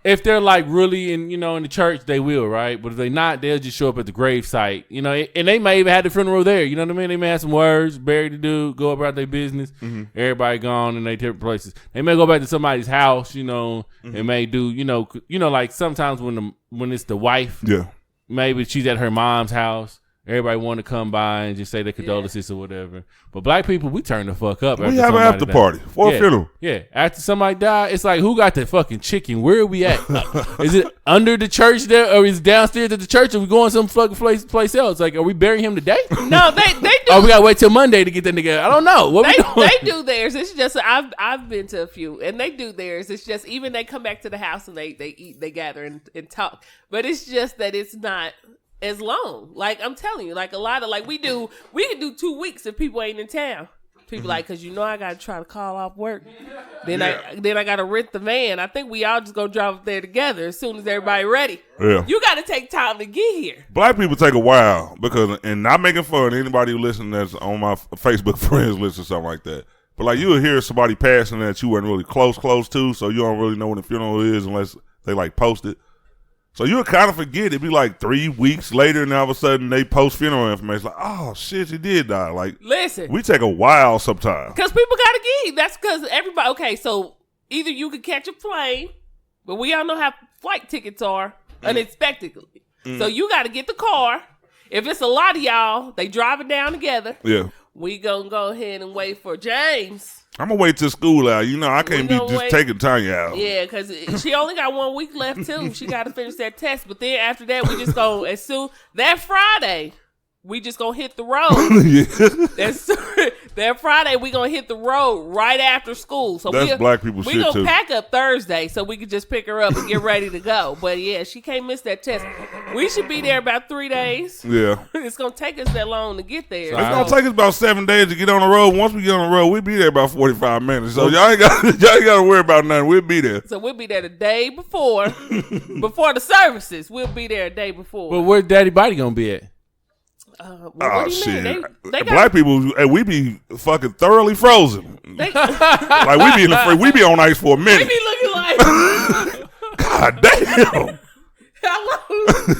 If they're like really in the church, they will, right? But if they're not, they'll just show up at the grave site, and they may even have the funeral there. You know what I mean? They may have some words, bury the dude, go about their business. Mm-hmm. Everybody gone in their different places. They may go back to somebody's house, mm-hmm. and may do, like sometimes when it's the wife, yeah, maybe she's at her mom's house. Everybody want to come by and just say their condolences or whatever. But black people, we turn the fuck up. We have an after party for a funeral. Yeah. After somebody died, it's like, who got the fucking chicken? Where are we at? Is it under the church there, or is it downstairs at the church? Or we going some fucking place else? Like, are we burying him today? No, they do. Oh, we got to wait till Monday to get that nigga. I don't know. What we doing? They do theirs. It's just, I've been to a few, and they do theirs. It's just, even they come back to the house and they eat, they gather and talk. But it's just that it's not as long. Like, I'm telling you, like a lot of, like we can do 2 weeks if people ain't in town. People like, cause I gotta try to call off work. Then I gotta rent the van. I think we all just gonna drive up there together as soon as everybody ready. Yeah. You gotta take time to get here. Black people take a while, because, and not making fun of anybody who listens that's on my Facebook friends list or something like that. But like, you'll hear somebody passing that you weren't really close to, so you don't really know when the funeral is unless they like post it. So you would kind of forget. It'd be like 3 weeks later, and all of a sudden they post funeral information. Like, oh shit, she did die. Like, listen, we take a while sometimes because people gotta get. That's because everybody. Okay, so either you could catch a plane, but we all know how flight tickets are unexpectedly. So you got to get the car. If it's a lot of y'all, they driving down together. Yeah, we gonna go ahead and wait for James. I'm gonna wait till school out. You know, I can't be just taking Tanya out. Yeah, because she only got 1 week left too. She got to finish that test. But then after that, we just go as soon that Friday. We just gonna hit the road. That Friday we gonna hit the road right after school. So that's black people shit too. We gonna pack up Thursday so we can just pick her up and get ready to go. But yeah, she can't miss that test. We should be there about 3 days. Yeah, it's gonna take us that long to get there. It's gonna take us about 7 days to get on the road. Once we get on the road, we'll be there about 45 minutes. So y'all ain't got to worry about nothing. We'll be there. So we'll be there the day before, before the services. We'll be there a day before. But where's Daddy Body gonna be at? What do you mean? They black people, we be fucking thoroughly frozen. Like we be on ice for a minute. We be looking like, God damn. Hello,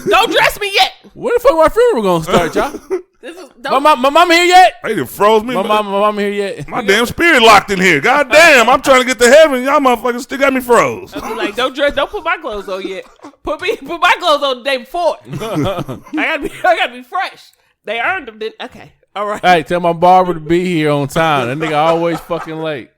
don't dress me yet. When the fuck my funeral gonna start, y'all? My mama here yet? They done froze me. My mama here yet? My damn spirit locked in here. God damn, I'm trying to get to heaven. Y'all motherfuckers still got me froze. I be like, don't put my clothes on yet. Put my clothes on the day before. I gotta be fresh. They earned them. Okay. All right. Hey, tell my barber to be here on time. That nigga always fucking late.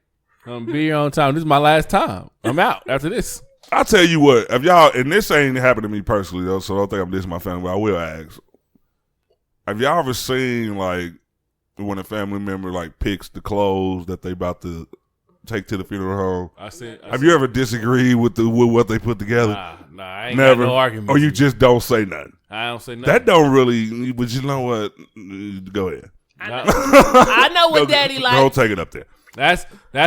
I'm be here on time. This is my last time. I'm out after this. I'll tell you what. If y'all, and this ain't happened to me personally though, so don't think I'm dissing my family, but I will ask. Have y'all ever seen like when a family member like picks the clothes that they about to take to the funeral home? Have you ever disagreed with what they put together? Nah, I ain't never. Got no argument. Or you just don't say nothing. I don't say nothing. That don't really. But you know what? Go ahead. I know what Daddy likes. Don't take it up there. That's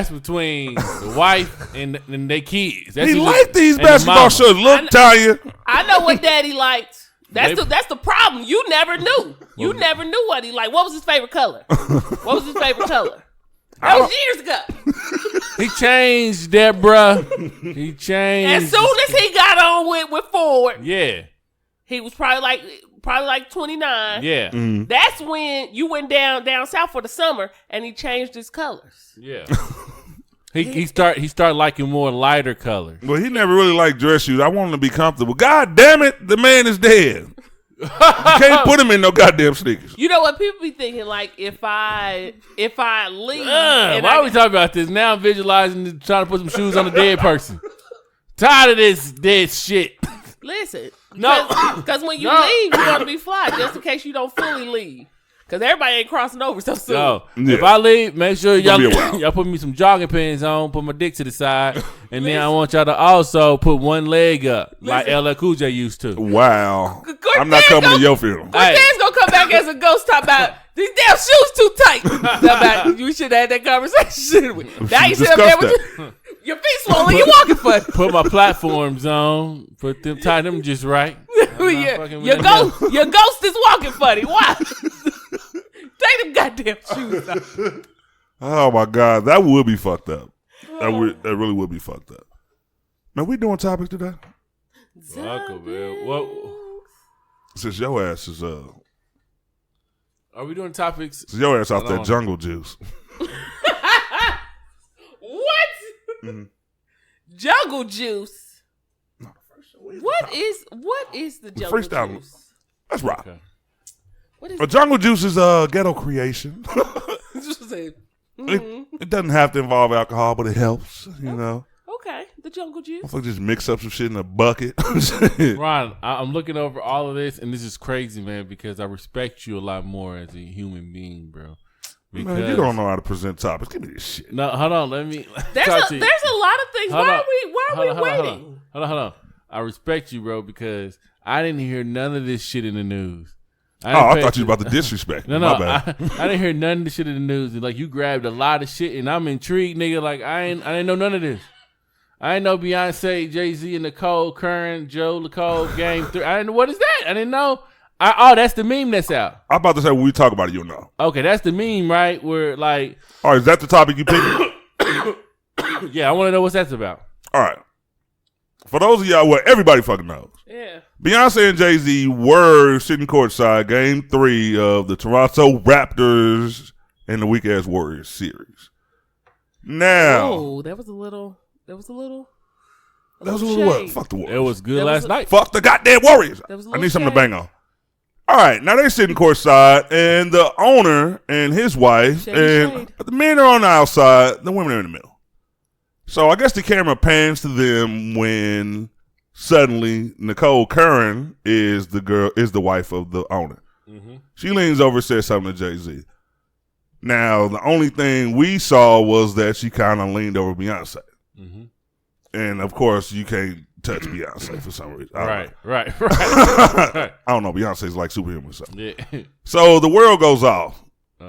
between the wife and they kids. That's he like these basketball shirts. Look, Tanya. I know what Daddy liked. That's the problem. You never knew. You never knew what he liked. What was his favorite color? What was his favorite color? That was years ago. He changed that, bruh. He changed. As soon as he got on with Ford, yeah, he was probably like 29. Yeah, that's when you went down south for the summer, and he changed his colors. Yeah, he started liking more lighter colors. Well, he never really liked dress shoes. I want him to be comfortable. God damn it, the man is dead. You can't put him in no goddamn sneakers. You know what people be thinking? Like if I leave, why are we talking about this? Now I'm visualizing trying to put some shoes on a dead person. Tired of this dead shit. Listen, no, because when you leave, you want to be fly, just in case you don't fully leave. Because everybody ain't crossing over so soon. No. Yeah. If I leave, make sure y'all put me some jogging pants on, put my dick to the side, and then I want y'all to also put one leg up, like LL Cool J used to. Wow. I'm not coming to your funeral. Cortez gonna come back as a ghost talk about these damn shoes too tight. You should have had that conversation. Now you sit up there with your feet swollen, you walking funny. Put my platforms on, tie them just right. Your ghost is walking funny. Why? Take them goddamn shoes off. Oh my God, that would be fucked up. That really would be fucked up. Man, we doing topics today? Fuck, man. What? Since your ass is are we doing topics? Since your ass out there jungle juice. What? Mm-hmm. Jungle juice. What is the jungle juice? Let's rock. Okay. Jungle juice is a ghetto creation. It doesn't have to involve alcohol, but it helps, you know. Okay, the jungle juice. I just mix up some shit in a bucket. Ron, I'm looking over all of this, and this is crazy, man, because I respect you a lot more as a human being, bro. Because man, you don't know how to present topics. Give me this shit. No, hold on. Let me. There's a lot of things. Why are we waiting? Hold on. I respect you, bro, because I didn't hear none of this shit in the news. I thought you were about to disrespect. No, I didn't hear none of the shit in the news. Like, you grabbed a lot of shit, and I'm intrigued, nigga. Like, I didn't know none of this. I didn't know Beyonce, Jay-Z, and Nicole Curran, Joe Nicole, Game 3. I didn't know, what is that? I didn't know. That's the meme that's out. I'm about to say when we talk about it, you'll know. Okay, that's the meme, right? Where, like... All right, is that the topic you picked? Yeah, I want to know what that's about. All right. For those of y'all, well, everybody fucking knows. Yeah. Beyonce and Jay-Z were sitting courtside game 3 of the Toronto Raptors and the weak-ass Warriors series. Now. Oh, that was a little what? Fuck the Warriors. It was good last night. Fuck the goddamn Warriors. I need something to shade. bang on. All right, now they're sitting courtside, and the owner and his wife, and the men are on the outside, the women are in the middle. So I guess the camera pans to them when suddenly Nicole Curran is the wife of the owner. Mm-hmm. She leans over and says something to Jay-Z. Now, the only thing we saw was that she kind of leaned over Beyonce. Mm-hmm. And, of course, you can't touch Beyonce for some reason. Right. I don't know. Beyonce's like superhuman or something. Yeah. So the world goes off.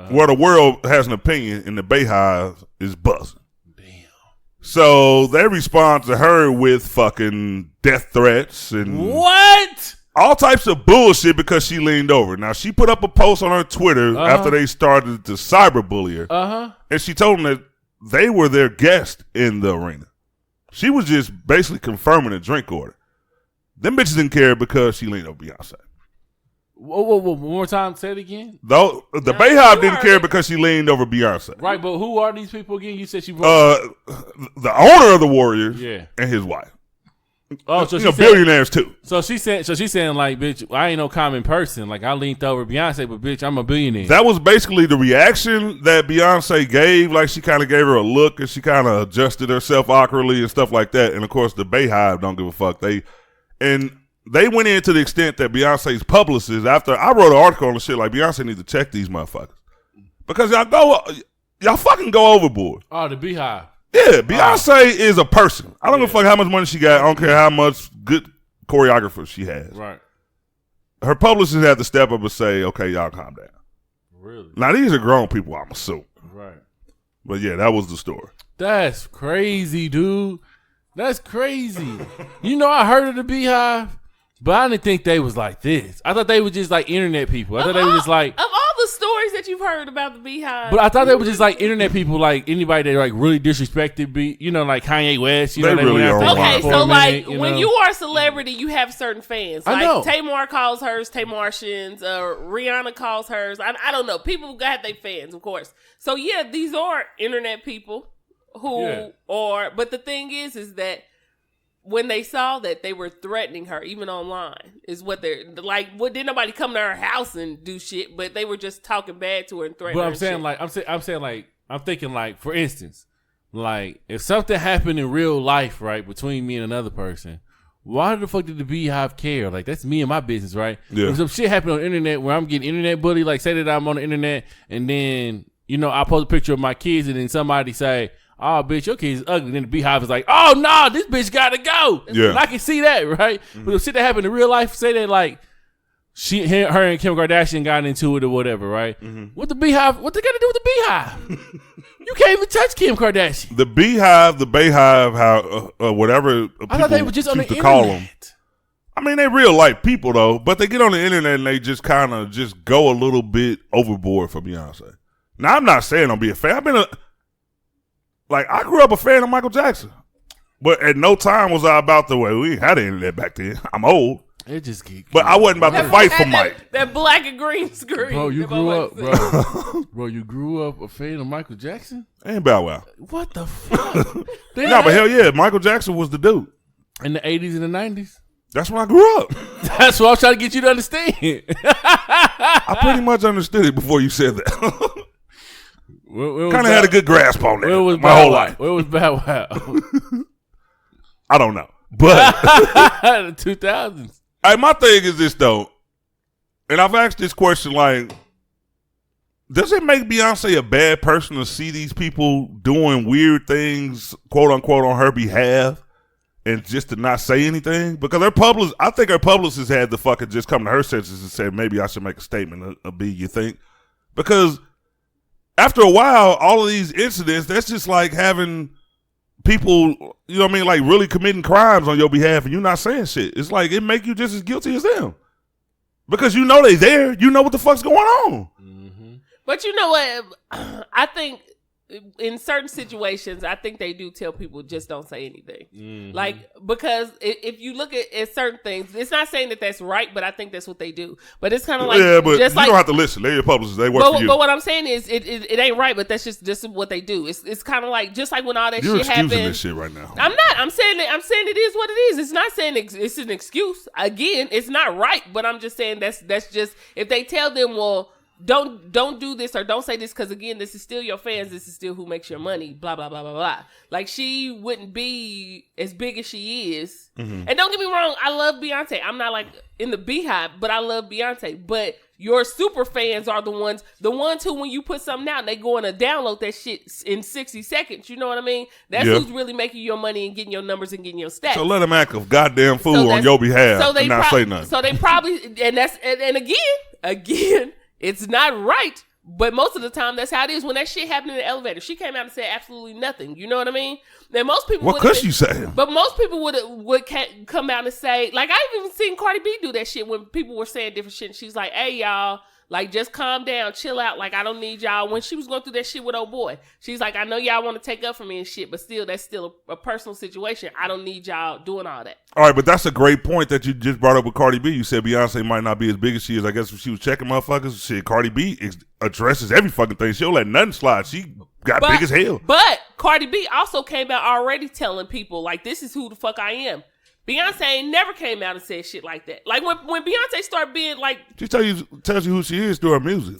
Where the world has an opinion and the BeyHive is buzzing. Damn. So they respond to her with fucking death threats and what? All types of bullshit because she leaned over. Now, she put up a post on her Twitter after they started to cyberbully her. And she told them that they were their guest in the arena. She was just basically confirming a drink order. Them bitches didn't care because she leaned over Beyonce. Whoa, one more time. Say it again. Though the BeyHive didn't care because she leaned over Beyonce. Right, but who are these people again? You said she the owner of the Warriors and his wife. Oh, so she's billionaires too. So she's saying like, bitch, I ain't no common person. Like I leaned over Beyonce, but bitch, I'm a billionaire. That was basically the reaction that Beyonce gave. Like she kind of gave her a look and she kind of adjusted herself awkwardly and stuff like that. And of course, the BeyHive don't give a fuck. They went in to the extent that Beyonce's publicist, after I wrote an article on the shit, like Beyonce needs to check these motherfuckers because y'all fucking go overboard. Oh, the BeyHive. Yeah, Beyonce is a person. I don't give a fuck how much money she got. I don't care how much good choreographers she has. Right. Her publicist had to step up and say, okay, y'all calm down. Really? Now, these are grown people, I'm assuming. Right. But yeah, that was the story. That's crazy, dude. That's crazy. You know, I heard of the BeyHive, but I didn't think they was like this. I thought they were just like internet people. I thought they were just like... Of all the stories that you've heard about the BeyHive. But I thought they were just like internet people, like anybody that like really disrespected, you know, like Kanye West. You know, they really are. Okay, so like when you are a celebrity, you have certain fans. Like I know. Tamar calls hers Tamartians, Rihanna calls hers. I don't know. People got their fans, of course. So yeah, these are internet people who are. But the thing is that when they saw that, they were threatening her, even online, is what they're like. What did nobody come to her house and do shit? But they were just talking bad to her and threatening. But her I'm saying, like, I'm thinking, like, for instance, like, if something happened in real life, right, between me and another person, why the fuck did the BeyHive care? Like, that's me and my business, right? Yeah. If some shit happened on the internet where I'm getting internet bullied, like, say that I'm on the internet, and then, you know, I post a picture of my kids, and then somebody say, oh, bitch, your kid's ugly. Then the BeyHive is like, oh, no, this bitch got to go. And I can see that, right? Mm-hmm. But if shit that happened in real life, say that, like, her and Kim Kardashian got into it or whatever, right? Mm-hmm. What they got to do with the BeyHive? You can't even touch Kim Kardashian. The BeyHive, how whatever people I thought they were just on the internet. Call them. I mean, they real life people, though, but they get on the internet and they just kind of just go a little bit overboard for Beyonce. Now, I'm not saying I'll be a fan. I grew up a fan of Michael Jackson. But at no time was I about the way. We ain't had the internet back then. I'm old. It just keep. But I wasn't about to fight for Mike. That black and green screen. Bro, you grew up, bro. Bro, you grew up a fan of Michael Jackson? Ain't Bow Wow. What the fuck? No, but hell yeah, Michael Jackson was the dude. In the 80s and the 90s? That's when I grew up. That's what I was trying to get you to understand. I pretty much understood it before you said that. Kind of had a good grasp on that my whole life. Where was Bow Wow? I don't know. But the 2000s. Hey, my thing is this, though. And I've asked this question, like, does it make Beyonce a bad person to see these people doing weird things, quote unquote, on her behalf and just to not say anything? Because I think her publicist had to fucking just come to her senses and say, maybe I should make a statement. You think? Because after a while, all of these incidents, that's just like having people, you know what I mean, like really committing crimes on your behalf and you not saying shit. It's like it make you just as guilty as them. Because you know they there. You know what the fuck's going on. Mm-hmm. But you know what? I think in certain situations, I think they do tell people just don't say anything. Like, because if you look at certain things, it's not saying that that's right, but I think that's what they do. But it's kind of like, but just you don't have to listen. They're your publicists. They work for you. But what I'm saying is, it ain't right. But that's just what they do. It's kind of like, just like when all that You're shit happened. excusing this shit right now. I'm not. I'm saying it is what it is. It's not saying it's an excuse. Again, it's not right. But I'm just saying that's just, if they tell them, well, don't do this or don't say this, because again, this is still your fans. This is still who makes your money. Blah blah blah blah blah. Like, she wouldn't be as big as she is. And don't get me wrong, I love Beyonce. I'm not like in the BeyHive, but I love Beyonce. But your super fans are the ones who, when you put something out, they going to download that shit in 60 seconds. You know what I mean? That's who's really making your money and getting your numbers and getting your stats. So let them act a goddamn fool on your behalf and not say nothing. So they probably, and again, it's not right, but most of the time that's how it is. When that shit happened in the elevator, she came out and said absolutely nothing. You know what I mean? Then most people, what could she say? But most people would come out and say, like, I've even seen Cardi B do that shit when people were saying different shit. And she's like, "Hey y'all, like, just calm down, chill out. Like, I don't need y'all." When she was going through that shit with old boy, she's like, "I know y'all want to take up for me and shit, but still, that's still a personal situation. I don't need y'all doing all that." All right, but that's a great point that you just brought up with Cardi B. You said Beyonce might not be as big as she is. I guess if she was checking motherfuckers, shit, Cardi B addresses every fucking thing. She don't let nothing slide. She got big as hell. But Cardi B also came out already telling people, like, this is who the fuck I am. Beyonce ain't never came out and said shit like that. Like, when Beyonce started being like, she tells you who she is through her music.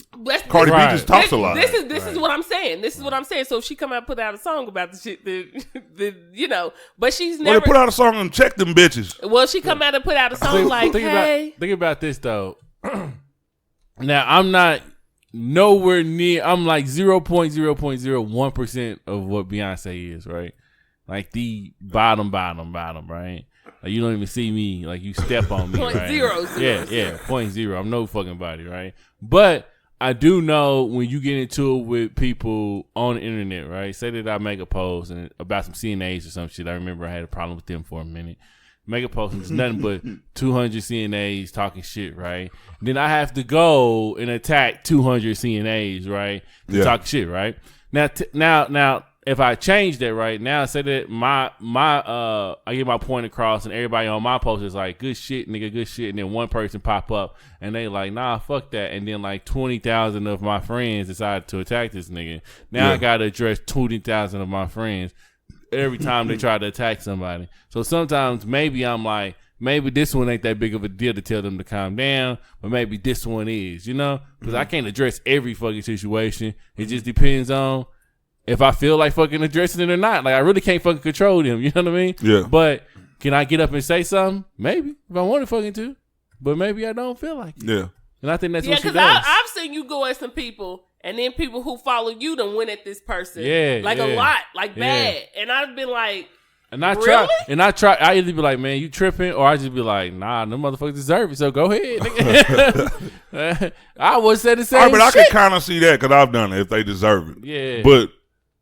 Cardi right. B just talks a lot. This is what I'm saying. This is what I'm saying. So if she come out and put out a song about the shit, you know, but she's never. Well, they put out a song and check them bitches. Well, she come out and put out a song like, hey. Think about this though. Now I'm not nowhere near. I'm like 0.001% of what Beyonce is, right? Like the bottom, right? Like, you don't even see me. Like, you step on me. Point right? zero. Yeah, 0.0. I'm no fucking body, right? But I do know when you get into it with people on the internet, right? Say that I make a post and about some CNAs or some shit. I remember I had a problem with them for a minute. Make a post and it's nothing but 200 CNAs talking shit, right? Then I have to go and attack 200 CNAs, right? To talk shit, right? Now, if I change that right now, say that I get my point across and everybody on my post is like, good shit, nigga, good shit. And then one person pop up and they like, nah, fuck that. And then like 20,000 of my friends decide to attack this nigga. Now I got to address 20,000 of my friends every time they try to attack somebody. So sometimes maybe I'm like, maybe this one ain't that big of a deal to tell them to calm down, but maybe this one is, you know? Because I can't address every fucking situation. It just depends on if I feel like fucking addressing it or not. Like, I really can't fucking control them. You know what I mean? Yeah. But can I get up and say something? Maybe, if I want to fucking to. But maybe I don't feel like it. Yeah. And I think that's what she does. Yeah, because I've seen you go at some people, and then people who follow you done went at this person. Yeah. Like, a lot. Like, bad. And I've been like, and I really? I either be like, man, you tripping, or I just be like, nah, them motherfuckers deserve it, so go ahead. I would say the same All right, but shit. I can kind of see that because I've done it if they deserve it. Yeah. But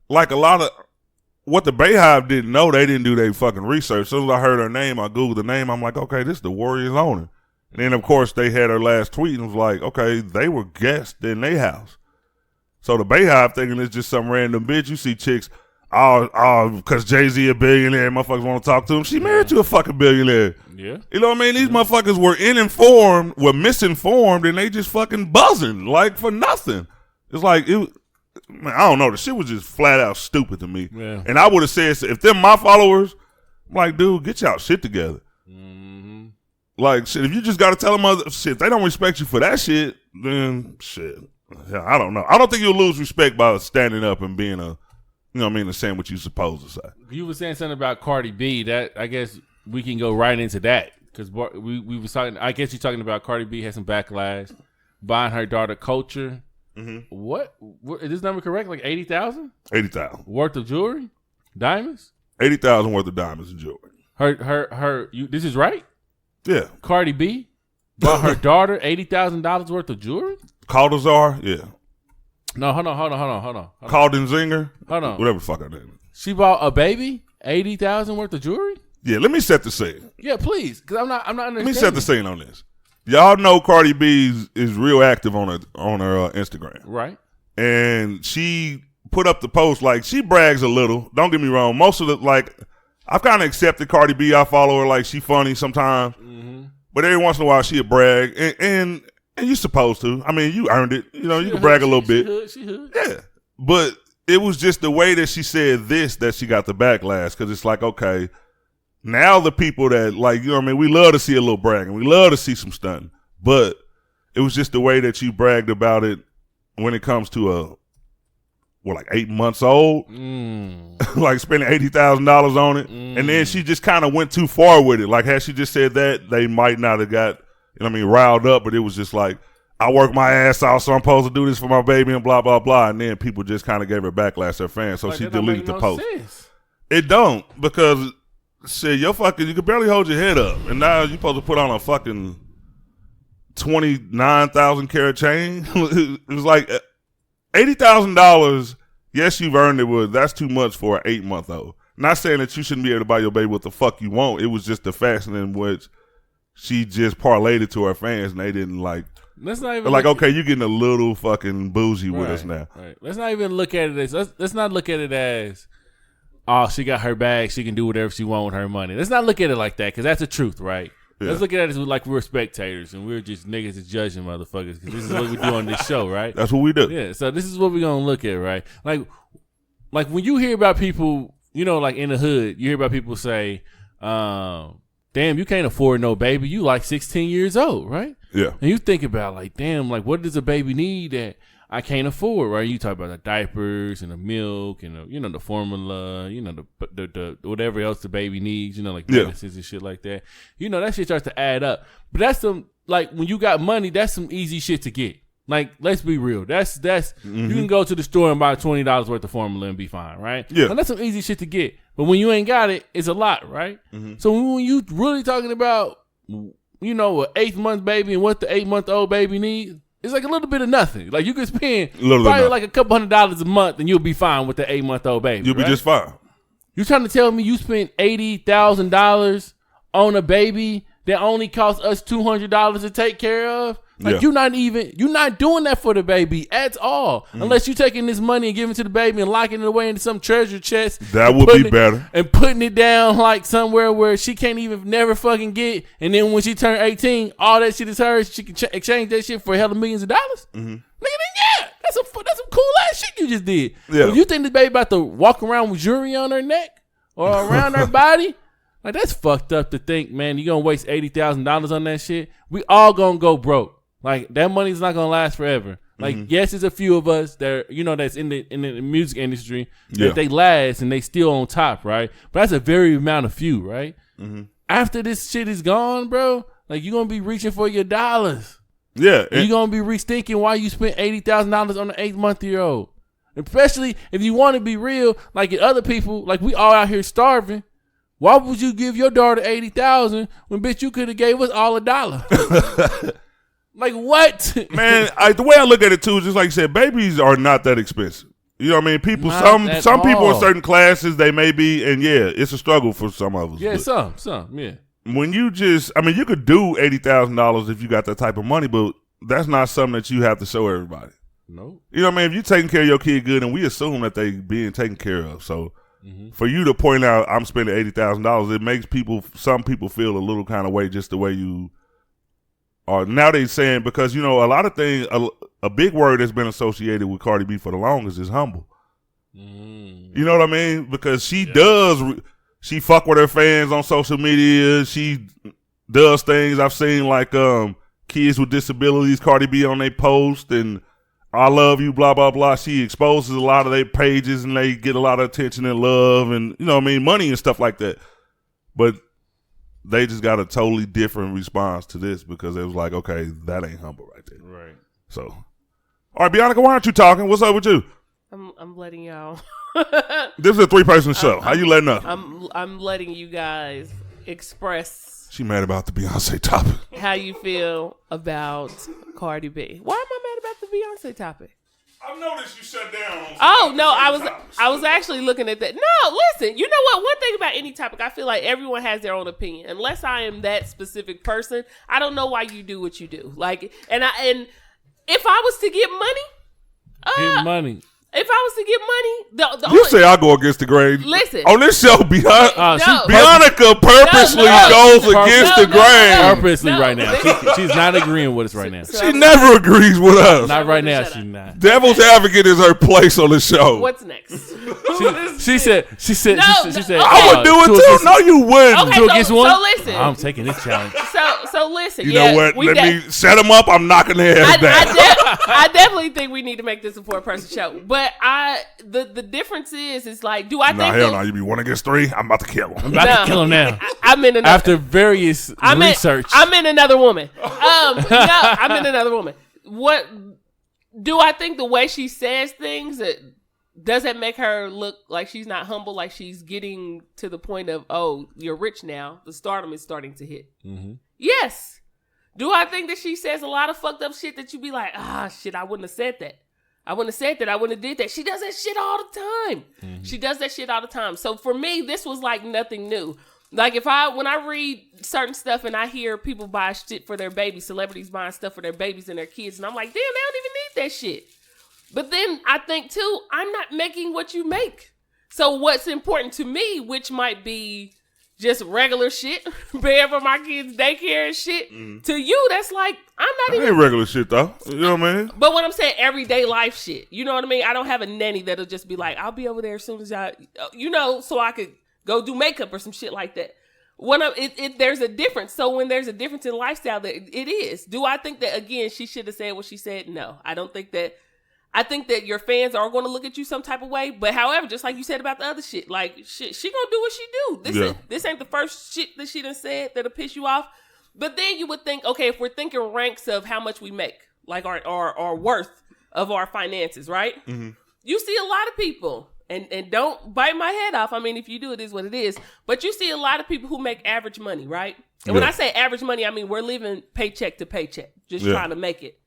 like a lot of what the BeyHive didn't know, they didn't do their fucking research. As soon as I heard her name, I Googled the name. I'm like, okay, this is the Warriors owner. And then, of course, they had her last tweet and was like, okay, they were guests in their house. So the BeyHive thinking it's just some random bitch. You see chicks, because Jay-Z a billionaire, motherfuckers want to talk to him. She married to a fucking billionaire. Yeah. You know what I mean? These motherfuckers were misinformed, and they just fucking buzzing, like, for nothing. It's like, man, I don't know. The shit was just flat out stupid to me. Yeah. And I would have said, if them my followers, I'm like, dude, get y'all shit together. Mm-hmm. Like, shit, if you just got to tell them shit, if they don't respect you for that shit, then shit. Yeah, I don't know. I don't think you'll lose respect by standing up and being you know what I mean, and saying what you're supposed to say. You were saying something about Cardi B. That I guess we can go right into that because we was talking. I guess you're talking about Cardi B had some backlash buying her daughter Culture. Mm-hmm. What is this number correct? Like 80,000? 80,000 worth of jewelry, diamonds. 80,000 worth of diamonds and jewelry. Her. This is right. Yeah. Cardi B bought her daughter $80,000 worth of jewelry. Caldazar, yeah. No, hold on. Caldenzinger, Hold on. whatever the fuck her name is. She bought a baby $80,000 worth of jewelry. Yeah, let me set the scene. Yeah, please, because I'm not understanding. Let me set the scene on this. Y'all know Cardi B is real active on her Instagram, right? And she put up the post, like, she brags a little. Don't get me wrong. Most of the, like, I've kind of accepted Cardi B. I follow her, like, she funny sometimes. Mm-hmm. But every once in a while, she'll brag. And you're supposed to. I mean, you earned it. You know, you can brag a little bit. She hood. Yeah. But it was just the way that she said this that she got the backlash. Because it's like, okay, now the people that, like, you know what I mean, we love to see a little bragging. We love to see some stunting. But it was just the way that you bragged about it when it comes to like 8 months old, like spending $80,000 on it. And then she just kind of went too far with it. Like, had she just said that, they might not have got, you know what I mean, riled up, but it was just like, I work my ass off, so I'm supposed to do this for my baby and blah, blah, blah. And then people just kind of gave her backlash, her fans. So like, she deleted the post. Sense. It don't, because shit, you can barely hold your head up. And now you're supposed to put on a fucking 29,000 carat chain. It was like $80,000. Yes, you've earned it, but that's too much for an 8-month-old. Not saying that you shouldn't be able to buy your baby what the fuck you want. It was just the fashion in which she just parlayed it to her fans, and they didn't like. Let's not even like, okay, you're getting a little fucking bougie with us now. Right. Let's not even look at it as. Let's not look at it as. Oh, she got her bag. She can do whatever she wants with her money. Let's not look at it like that, because that's the truth, right? Yeah. Let's look at it as like we're spectators and we're just niggas that's judging motherfuckers, because this is what we do on this show, right? That's what we do. Yeah, so this is what we're going to look at, right? Like when you hear about people, you know, like in the hood, you hear about people say, damn, you can't afford no baby. You like 16 years old, right? Yeah. And you think about like, damn, like what does a baby need that I can't afford, right? You talk about the diapers and the milk and the, you know, the formula, you know, the whatever else the baby needs, you know, like medicines and shit like that. You know, that shit starts to add up. But that's some, like when you got money, that's some easy shit to get. Like, let's be real. That's you can go to the store and buy $20 worth of formula and be fine, right? Yeah. And that's some easy shit to get. But when you ain't got it, it's a lot, right? Mm-hmm. So when you really talking about, you know, an 8-month baby and what the 8-month-old baby needs, it's like a little bit of nothing. Like, you could spend probably like a couple $100s a month and you'll be fine with the 8-month-old baby. You'll be just fine. You trying to tell me you spent $80,000 on a baby that only cost us $200 to take care of? Like, you're not doing that for the baby at all. Unless you're taking this money and giving it to the baby and locking it away into some treasure chest. That would be better. And putting it down like somewhere where she can't even never fucking get. And then when she turn 18, all that shit is hers. She can exchange that shit for hella millions of dollars. Mm-hmm. Nigga, then that's some cool ass shit you just did. Yeah. If you think the baby about to walk around with jewelry on her neck or around her body, like, that's fucked up to think, man, you gonna waste $80,000 on that shit. We all gonna go broke. Like, that money's not gonna last forever. Like, yes, there's a few of us that you know that's in the music industry that they last and they still on top, right? But that's a very amount of few, right? Mm-hmm. After this shit is gone, bro, like, you're gonna be reaching for your dollars. Yeah, and you're gonna be rethinking why you spent $80,000 on an 8-month-old. Especially if you want to be real, like other people, like we all out here starving. Why would you give your daughter $80,000 when, bitch, you could have gave us all $1? Like, what? Man, the way I look at it, too, is just like you said, babies are not that expensive. You know what I mean? People, some people in certain classes, they may be, and yeah, it's a struggle for some of us. Yeah, some, yeah. When you just, I mean, you could do $80,000 if you got that type of money, but that's not something that you have to show everybody. No. You know what I mean? If you're taking care of your kid good, and we assume that they being taken care of, so for you to point out I'm spending $80,000, it makes some people feel a little kind of way just the way you are. Now they saying, because, you know, a lot of things, a big word that's been associated with Cardi B for the longest is humble. You know what I mean? Because she she fuck with her fans on social media. She does things. I've seen like kids with disabilities, Cardi B on their post and I love you, blah, blah, blah. She exposes a lot of their pages and they get a lot of attention and love and, you know what I mean, money and stuff like that. But they just got a totally different response to this because it was like, okay, that ain't humble right there. Right. So, all right, Bianca, why aren't you talking? What's up with you? I'm letting y'all. This is a 3-person show. How you letting up? I'm letting you guys express. She mad about the Beyonce topic. How you feel about Cardi B? Why am I mad about the Beyonce topic? I've noticed you shut down. Oh no, I was actually looking at that. No, listen. You know what? One thing about any topic, I feel like everyone has their own opinion. Unless I am that specific person, I don't know why you do what you do. Like, and if I was to get money, If I was to get money, the You only, say I go against the grain. Listen. On this show, Beyonce purposely No. goes against the grain. Purposely right now. She's not agreeing with us right now. She never agrees with us. Not right now. Shut She's up. not. Devil's advocate is her place on the show. What's next? She said. She said. Okay. I would do it too. No, you wouldn't. Okay, Two against one. So listen. I'm taking this challenge. So listen. You know what? Let me set them up. I'm knocking their ass down. I definitely think we need to make this a 4-person show. But the difference is like, do I think hell no. You be 1 against 3. I'm about to kill him. I'm about to kill him now. I'm in another. After various research. I'm in another woman. No, I'm in another woman. What do I think the way she says things? Does it make her look like she's not humble? Like she's getting to the point of, oh, you're rich now. The stardom is starting to hit. Mm-hmm. Yes. Do I think that she says a lot of fucked up shit that you be like, shit, I wouldn't have said that. I wouldn't have said that. I wouldn't have did that. She does that shit all the time. Mm-hmm. She does that shit all the time. So for me, this was like nothing new. Like when I read certain stuff and I hear people buy shit for their babies, celebrities buying stuff for their babies and their kids, and I'm like, damn, they don't even need that shit. But then I think too, I'm not making what you make. So what's important to me, which might be just regular shit, paying for my kids' daycare and shit. To you, that's like, I'm not even. Ain't regular shit though. You know what I mean? But what I'm saying, everyday life shit. You know what I mean? I don't have a nanny that'll just be like, I'll be over there as soon as so I could go do makeup or some shit like that. There's a difference. So when there's a difference in lifestyle, that it is. Do I think that, again, she should have said what she said? No, I don't think that. I think that your fans are going to look at you some type of way. But however, just like you said about the other shit, like shit, she going to do what she do. This ain't the first shit that she done said that'll piss you off. But then you would think, okay, if we're thinking ranks of how much we make, like our worth of our finances, right? Mm-hmm. You see a lot of people, and don't bite my head off. I mean, if you do, it is what it is. But you see a lot of people who make average money, right? And when I say average money, I mean we're living paycheck to paycheck, just trying to make it.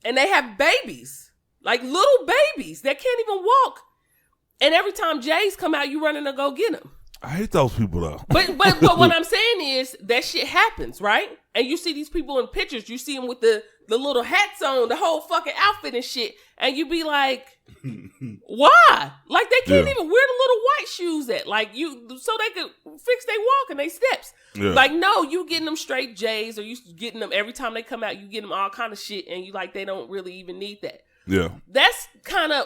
And they have babies. Like little babies that can't even walk. And every time J's come out, you running to go get them. I hate those people though. But what I'm saying is that shit happens, right? And you see these people in pictures. You see them with the little hats on, the whole fucking outfit and shit. And you be like, why? Like they can't even wear the little white shoes at. Like so they could fix their walk and their steps. Yeah. Like, no, you getting them straight J's, or you getting them every time they come out, you get them all kind of shit. And you like, they don't really even need that. Yeah, that's kind of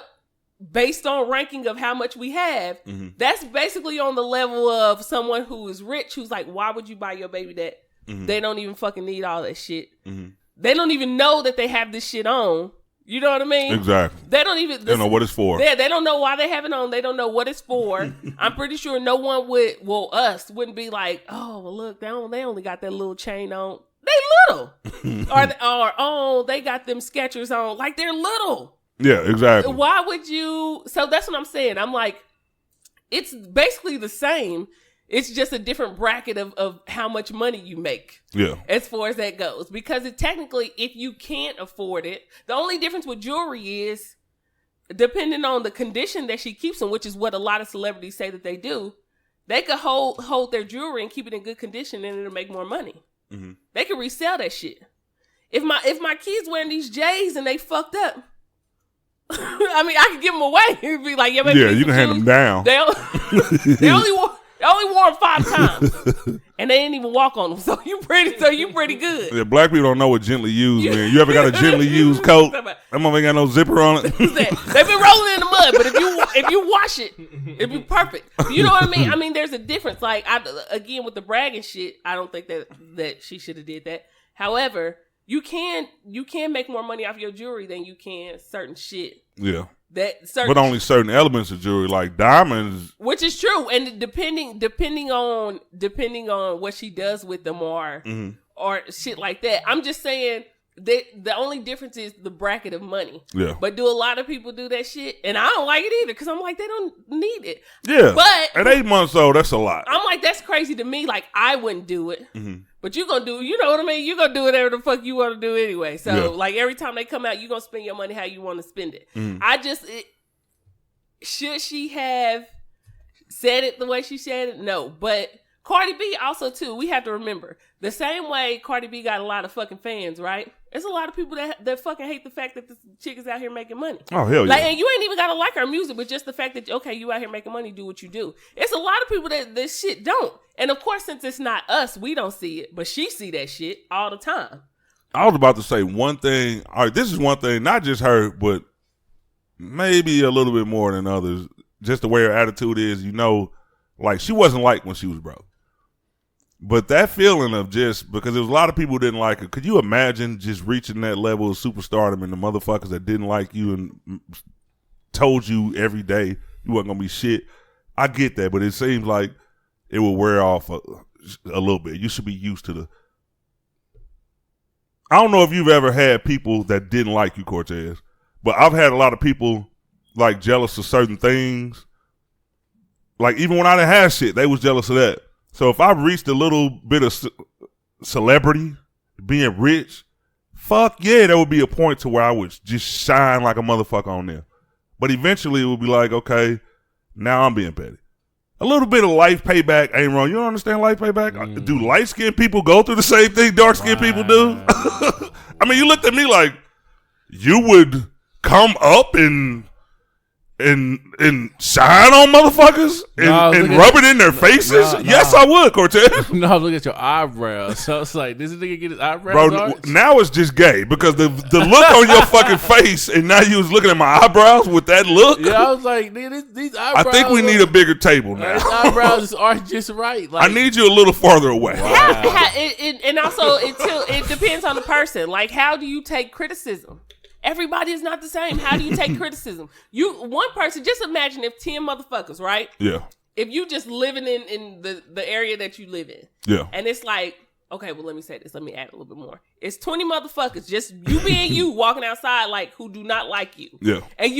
based on ranking of how much we have. Mm-hmm. That's basically on the level of someone who is rich, who's like, why would you buy your baby that? Mm-hmm. They don't even fucking need all that shit. Mm-hmm. They don't even know that they have this shit on. You know what I mean? Exactly. They don't even. They don't know what it's for. They don't know why they have it on. They don't know what it's for. I'm pretty sure no one us wouldn't be like, oh, well, look, they only got that little chain on. They little. or they got them Skechers on. Like, they're little. Yeah, exactly. Why would you? So that's what I'm saying. I'm like, it's basically the same. It's just a different bracket of how much money you make. Yeah. As far as that goes. Because technically, if you can't afford it, the only difference with jewelry is, depending on the condition that she keeps in, which is what a lot of celebrities say that they do, they could hold their jewelry and keep it in good condition and it'll make more money. Mm-hmm. They can resell that shit. If my kids wearing these J's and they fucked up, I mean, I could give them away. It'd be like, yeah, you can hand them down. They only wore them 5 times, and they didn't even walk on them. So you pretty good. Yeah, black people don't know what gently used means. You ever got a gently used coat? That motherfucker ain't got no zipper on it. They've been rolling in the mud, but if you wash it, it'd be perfect. You know what I mean? I mean, there's a difference. Like, again, with the bragging shit, I don't think that she should have did that. However, you can make more money off your jewelry than you can certain shit. Yeah. But only certain elements of jewelry, like diamonds, which is true, and depending on what she does with them or shit like that. I'm just saying that the only difference is the bracket of money. Yeah. But do a lot of people do that shit? And I don't like it either, because I'm like, they don't need it. Yeah. But at 8 months old, that's a lot. I'm like, that's crazy to me. Like, I wouldn't do it. Mm-hmm. But you gonna do, you know what I mean? You gonna do whatever the fuck you want to do anyway. So, like, every time they come out, you gonna spend your money how you want to spend it. Should she have said it the way she said it? No. But Cardi B also, too, we have to remember, the same way Cardi B got a lot of fucking fans, right? It's a lot of people that fucking hate the fact that this chick is out here making money. Oh, hell yeah. And you ain't even gotta like her music, but just the fact that, okay, you out here making money, do what you do. It's a lot of people that this shit don't. And of course, since it's not us, we don't see it, but she see that shit all the time. I was about to say one thing. All right, this is one thing, not just her, but maybe a little bit more than others. Just the way her attitude is, like she wasn't liked when she was broke. But that feeling of just, because there was a lot of people who didn't like her. Could you imagine just reaching that level of superstardom and the motherfuckers that didn't like you and told you every day you wasn't going to be shit? I get that, but it seems like it will wear off a little bit. You should be used to I don't know if you've ever had people that didn't like you, Cortez, but I've had a lot of people like jealous of certain things. Like even when I didn't have shit, they was jealous of that. So if I reached a little bit of celebrity, being rich, fuck yeah, there would be a point to where I would just shine like a motherfucker on there. But eventually it would be like, okay, now I'm being petty. A little bit of life payback ain't wrong. You don't understand life payback? Do light-skinned people go through the same thing dark-skinned people do? I mean, you looked at me like you would come up and shine on motherfuckers and rub it in their faces? Yes, I would, Cortez. No, look at your eyebrows. So it's like, this nigga get his eyebrows arched? Now it's just gay because the look on your fucking face, and now you was looking at my eyebrows with that look. Yeah, I was like, nigga, these eyebrows. I think we need a bigger table now. His eyebrows is arched just right. Like, I need you a little farther away. Wow. And also, it depends on the person. Like, how do you take criticism? Everybody is not the same. How do you take criticism? One person, just imagine if 10 motherfuckers, right? Yeah. If you just living in the area that you live in. Yeah. And it's like, okay, well, let me say this. Let me add a little bit more. It's 20 motherfuckers, just you being you, walking outside, like, who do not like you. Yeah. And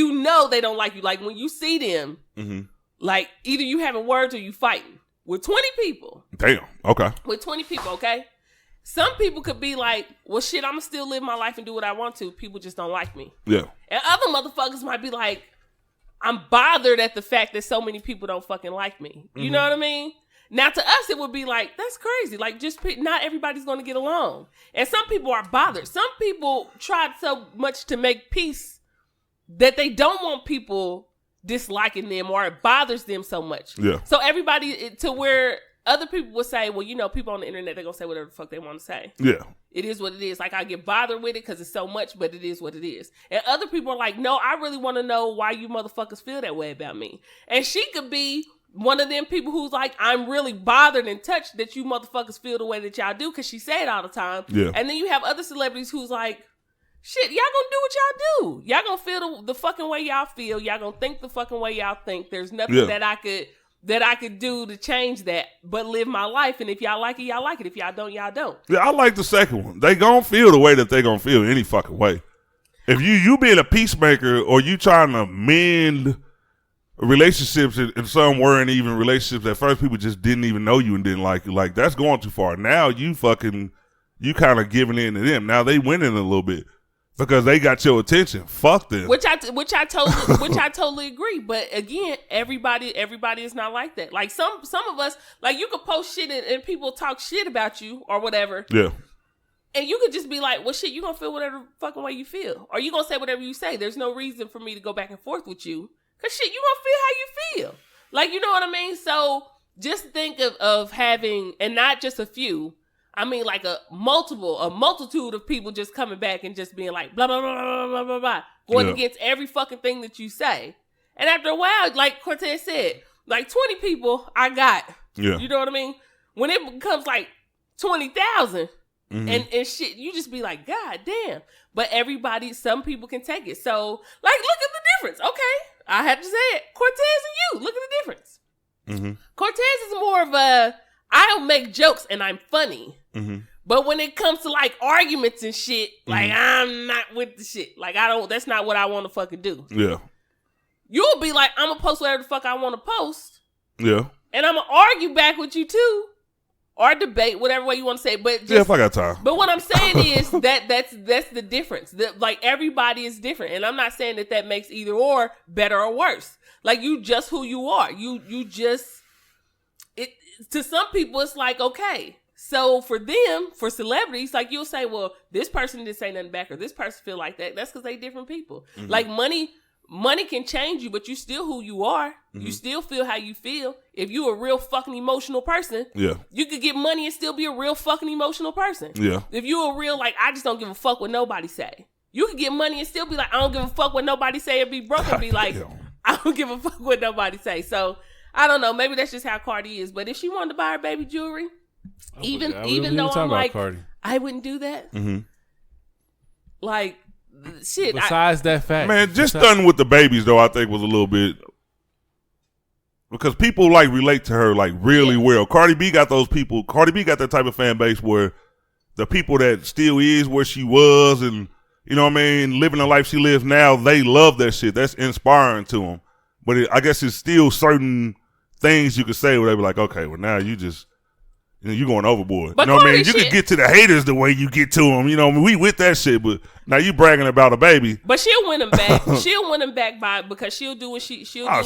they don't like you. Like, when you see them, like, either you having words or you fighting. With 20 people. Damn. Okay. With 20 people, okay? Some people could be like, well, shit, I'm going to still live my life and do what I want to. People just don't like me. Yeah. And other motherfuckers might be like, I'm bothered at the fact that so many people don't fucking like me. You know what I mean? Now, to us, it would be like, that's crazy. Like, just not everybody's going to get along. And some people are bothered. Some people tried so much to make peace that they don't want people disliking them or it bothers them so much. Yeah. So everybody, to where other people will say, well, people on the internet, they're going to say whatever the fuck they want to say. Yeah. It is what it is. Like, I get bothered with it because it's so much, but it is what it is. And other people are like, no, I really want to know why you motherfuckers feel that way about me. And she could be one of them people who's like, I'm really bothered and touched that you motherfuckers feel the way that y'all do because she say it all the time. Yeah. And then you have other celebrities who's like, shit, y'all gonna do what y'all do. Y'all gonna feel the fucking way y'all feel. Y'all gonna think the fucking way y'all think. There's nothing that I could do to change that, but live my life. And if y'all like it, y'all like it. If y'all don't, y'all don't. Yeah, I like the second one. They gonna feel the way that they gonna feel any fucking way. If you being a peacemaker or you trying to mend relationships and some weren't even relationships at first, people just didn't even know you and didn't like you. Like, that's going too far. Now you kind of giving in to them. Now they winning a little bit. Because they got your attention. Fuck them. Which I totally agree. But again, everybody is not like that. Like some of us, like you could post shit and people talk shit about you or whatever. Yeah. And you could just be like, well, shit, you gonna feel whatever fucking way you feel. Or you gonna say whatever you say. There's no reason for me to go back and forth with you. Because shit, you gonna feel how you feel. Like, you know what I mean? So just think of having, and not just a few, I mean, like a multitude of people just coming back and just being like, blah, blah, blah, blah, blah, blah, blah, going against every fucking thing that you say. And after a while, like Cortez said, like 20 people I got. Yeah. You know what I mean? When it becomes like 20,000 and shit, you just be like, God damn. But some people can take it. So, like, look at the difference. Okay. I had to say it. Cortez and you, look at the difference. Mm-hmm. Cortez is more of a, I'll make jokes and I'm funny. Mm-hmm. But when it comes to like arguments and shit, like I'm not with the shit. Like that's not what I want to fucking do. Yeah. You'll be like, I'm going to post whatever the fuck I want to post. Yeah. And I'm going to argue back with you too. Or debate, whatever way you want to say it. But if I got time. But what I'm saying is that's the difference. Like everybody is different. And I'm not saying that makes either or better or worse. Like you just who you are. You just, to some people it's like, okay, So for them, for celebrities, like you'll say, well, this person didn't say nothing back or this person feel like that. That's because they different people. Mm-hmm. Like money can change you, but you still who you are. Mm-hmm. You still feel how you feel. If you a real fucking emotional person, you could get money and still be a real fucking emotional person. Yeah. If you a real, like, I just don't give a fuck what nobody say. You could get money and still be like, I don't give a fuck what nobody say, and be broke and be like, I don't give a fuck what nobody say. So I don't know. Maybe that's just how Cardi is. But if she wanted to buy her baby jewelry, even though I'm like, Cardi. I wouldn't do that. Mm-hmm. Like, shit. Besides that fact, man, just done with the babies though, I think was a little bit because people like relate to her like really well. Cardi B got those people. Cardi B got that type of fan base where the people that still is where she was and you know what I mean, living the life she lives now, they love that shit. That's inspiring to them. But I guess it's still certain things you could say where they be like, okay, well now you just. You're going overboard. But you know what I mean? You can get to the haters the way you get to them. You know, we with that shit, but now you bragging about a baby. But she'll win them back. She'll win them back because she'll do what she got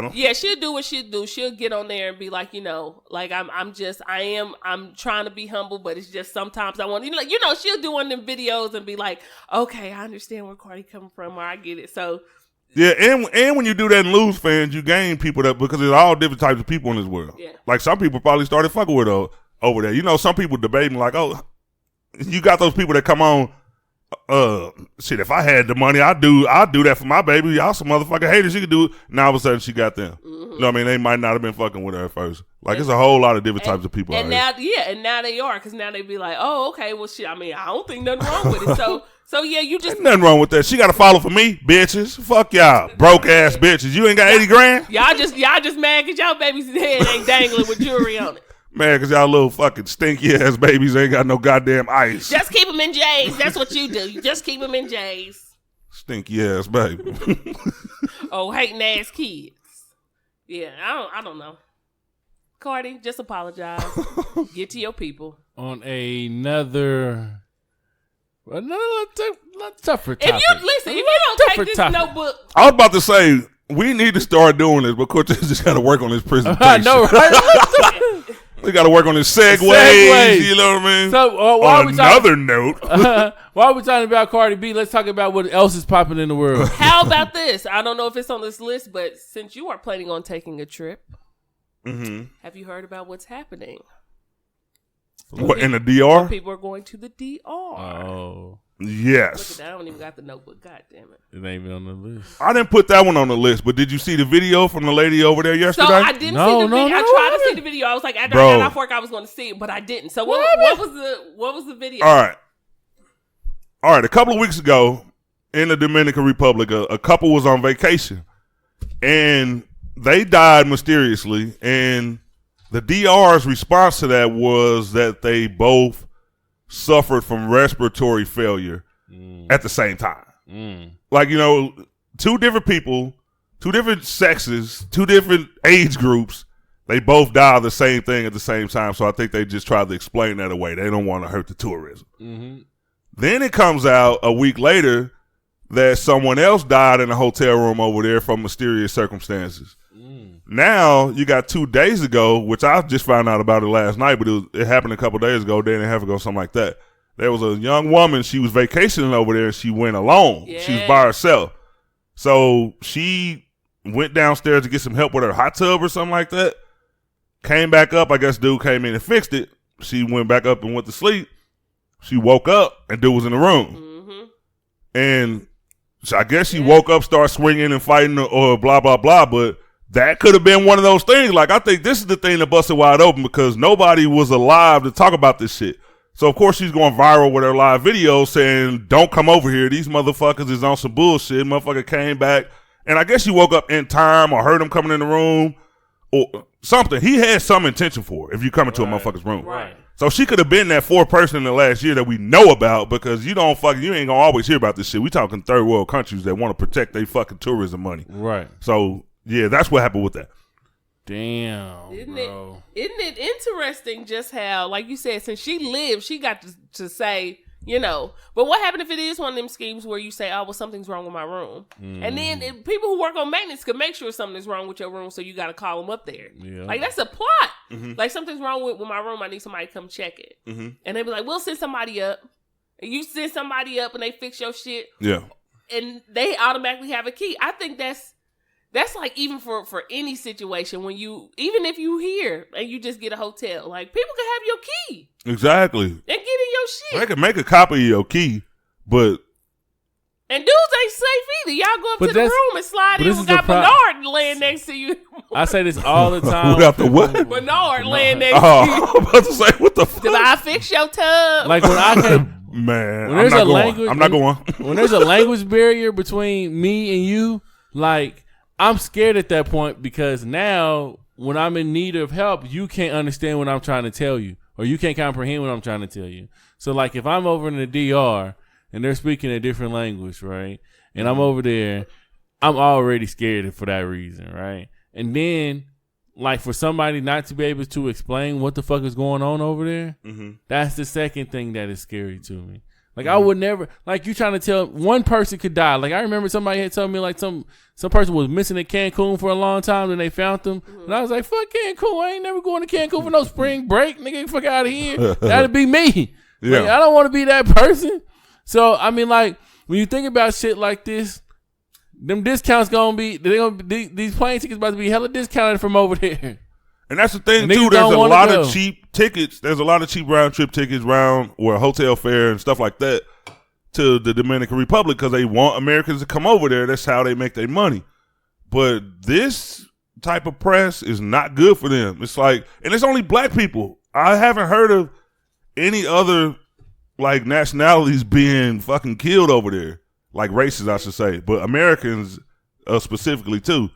them. Yeah, she'll do what she'll do. She'll get on there and be like, you know, like I'm trying to be humble, but it's just sometimes I want, you know, she'll do one of them videos and be like, okay, I understand where Cardi coming from, or I get it. So. Yeah, and when you do that and lose fans, you gain people that because there's all different types of people in this world. Yeah. Like some people probably started fucking with her over there. You know, some people debating like, oh, you got those people that come on. Shit, if I had the money, I'd do that for my baby. Y'all some motherfucking haters. She could do it. Now all of a sudden she got them. Mm-hmm. You know what I mean? They might not have been fucking with her at first. Like it's a whole lot of different types of people. And now, and now they are because now they be like, oh, okay, well, shit. I mean, I don't think nothing wrong with it. So yeah, you just ain't nothing wrong with that. She got to follow for me, bitches. Fuck y'all, broke ass bitches. You ain't got 80 grand. Y'all just mad because y'all baby's head ain't dangling with jewelry on it. Man, because y'all little fucking stinky ass babies ain't got no goddamn ice. Just keep them in J's. That's what you do. You just keep them in J's. Stinky ass baby. Oh, hating ass kids. Yeah, I don't know. Cardi, just apologize. Get to your people. On another tougher topic. If you don't take this notebook. I was about to say, we need to start doing this, but Cortez just got to work on his presentation. I know, right? We got to work on his segues, you know what I mean? So, on another note. While we're talking about Cardi B, let's talk about what else is popping in the world. How about this? I don't know if it's on this list, but since you are planning on taking a trip, have you heard about what's happening? What, in the DR? People are going to the DR. Oh. Yes. Look at that. I don't even got the notebook. God damn it. It ain't even on the list. I didn't put that one on the list, but did you see the video from the lady over there yesterday? So I didn't see the video. I tried to see the video. I was like, after I got off work, I was going to see it, but I didn't. So what was the video? All right. A couple of weeks ago in the Dominican Republic, a couple was on vacation, and they died mysteriously, and the DR's response to that was that they both suffered from respiratory failure at the same time. Like, you know, two different people, two different sexes, two different age groups, they both died of the same thing at the same time. So I think they just tried to explain that away. They don't want to hurt the tourism. Mm-hmm. Then it comes out a week later that someone else died in a hotel room over there from mysterious circumstances. Now you got 2 days ago, which I just found out about it last night, but it happened a couple days ago, day and a half ago, something like that. There was a young woman, she was vacationing over there, and she went alone. Yeah. She was by herself. So she went downstairs to get some help with her hot tub or something like that. Came back up, I guess dude came in and fixed it. She went back up and went to sleep. She woke up, and dude was in the room. Mm-hmm. And so I guess she woke up, started swinging and fighting or blah, blah, blah, but that could have been one of those things. Like, I think this is the thing that busted wide open because nobody was alive to talk about this shit. So, of course, she's going viral with her live video saying, don't come over here. These motherfuckers is on some bullshit. Motherfucker came back. And I guess she woke up in time or heard him coming in the room or something. He had some intention for it if you come into a motherfucker's room. Right. So she could have been that fourth person in the last year that we know about because you ain't going to always hear about this shit. We talking third world countries that want to protect their fucking tourism money. Right. So, yeah, that's what happened with that. Damn, isn't bro. It interesting just how, like you said, since she lived, she got to say, But what happened if it is one of them schemes where you say, oh, well, something's wrong with my room? And then people who work on maintenance could make sure something's wrong with your room, so you got to call them up there. Yeah. Like, that's a plot. Like, something's wrong with my room. I need somebody to come check it. And they be like, we'll send somebody up. And you send somebody up and they fix your shit. Yeah. And they automatically have a key. I think that's like even for any situation even if you here and you just get a hotel, like people can have your key. Exactly. And get in your shit. They can make a copy of your key, but. And dudes ain't safe either. Y'all go up to the room and slide in and got Bernard laying next to you. I say this all the time. Without the what? Bernard laying next to you. I'm about to say, what the fuck? Did I fix your tub? Like when I can. Man, when there's I'm not going. When there's a language barrier between me and you, like, I'm scared at that point because now when I'm in need of help, you can't understand what I'm trying to tell you, or you can't comprehend what I'm trying to tell you. So like if I'm over in the DR and they're speaking a different language, right? And I'm over there, I'm already scared for that reason, right? And then like for somebody not to be able to explain what the fuck is going on over there, that's the second thing that is scary to me. Like I would never, like you trying to tell one person could die. Like I remember somebody had told me like some person was missing in Cancun for a long time and they found them. And I was like, fuck Cancun. I ain't never going to Cancun for no spring break. Nigga, fuck out of here. That'd be me. Yeah. Like, I don't want to be that person. So, I mean, like when you think about shit like this, them discounts these plane tickets about to be hella discounted from over there. And that's the thing too. There's a lot of cheap tickets. There's a lot of cheap round trip tickets hotel fare and stuff like that to the Dominican Republic because they want Americans to come over there. That's how they make their money. But this type of press is not good for them. It's like, and it's only black people. I haven't heard of any other like nationalities being fucking killed over there. Like races, I should say, but Americans specifically too.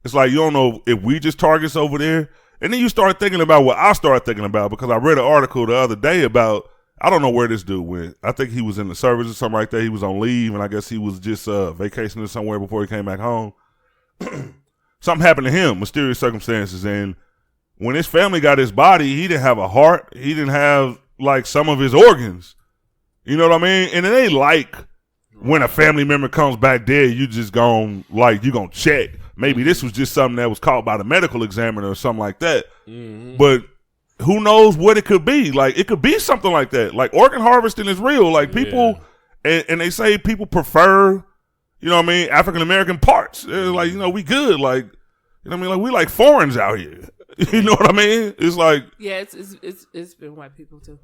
It's like you don't know if we just targets over there, and then you start thinking about what I started thinking about because I read an article the other day about I don't know where this dude went. I think he was in the service or something like that. He was on leave, and I guess he was just vacationing somewhere before he came back home. Something happened to him, mysterious circumstances, and when his family got his body, he didn't have a heart. He didn't have like some of his organs. You know what I mean? And it ain't like when a family member comes back dead, you just gonna check. Maybe this was just something that was caught by the medical examiner or something like that. But who knows what it could be? Like it could be something like that. Like organ harvesting is real. Like people, and they say people prefer, you know what I mean, African American parts. They're like, we good. Like, you know what I mean? Like we like foreigners out here. You know what I mean? It's like it's been white people too.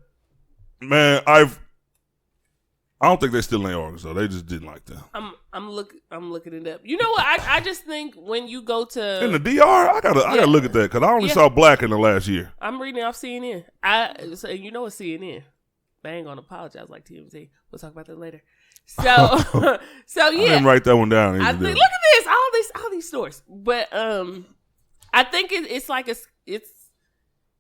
Man, I don't think they still in organs though. They just didn't like them. I'm looking it up. You know what? I just think when you go to in the DR, I gotta look at that because I only saw black in the last year. I'm reading off CNN. So you know it's CNN. They ain't gonna apologize like TMZ. We'll talk about that later. So yeah, I didn't write that one down. I think, look at this, all these stores. But I think it's like it's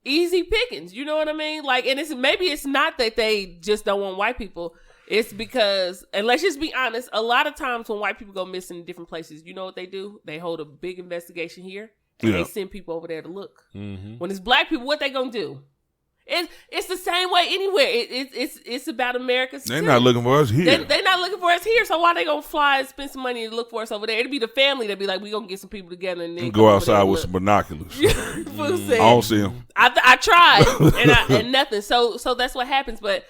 easy pickings. You know what I mean? Like, and maybe it's not that they just don't want white people. It's because, and let's just be honest, a lot of times when white people go missing in different places, you know what they do? They hold a big investigation here, and they send people over there to look. When it's black people, what they gonna do? It's the same way anywhere. It's about America. They're not looking for us here. They're not looking for us here, so why they gonna fly and spend some money to look for us over there? It'll be the family that be like, we gonna get some people together and then go outside with some binoculars. I don't see them. I tried, and nothing. So that's what happens, but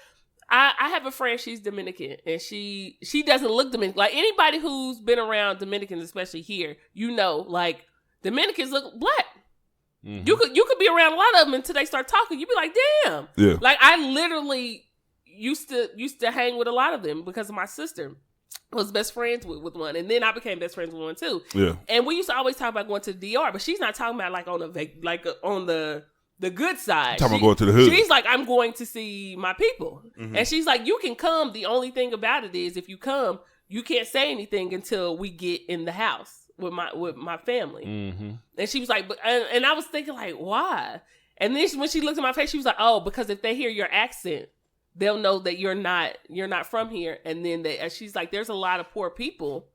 I have a friend, she's Dominican, and she doesn't look Dominican. Like anybody who's been around Dominicans, especially here, like Dominicans look black. You could be around a lot of them until they start talking. You'd be like, damn. Yeah. Like I literally used to hang with a lot of them because of my sister was best friends with one, and then I became best friends with one too. Yeah. And we used to always talk about going to the DR, but she's not talking about like on the good side. Talking about going to the hood. She's like, I'm going to see my people. And she's like, you can come. The only thing about it is if you come, you can't say anything until we get in the house with my family. And she was like, and I was thinking like, why? And then when she looked at my face, she was like, oh, because if they hear your accent, they'll know that you're not from here. And then she's like, there's a lot of poor people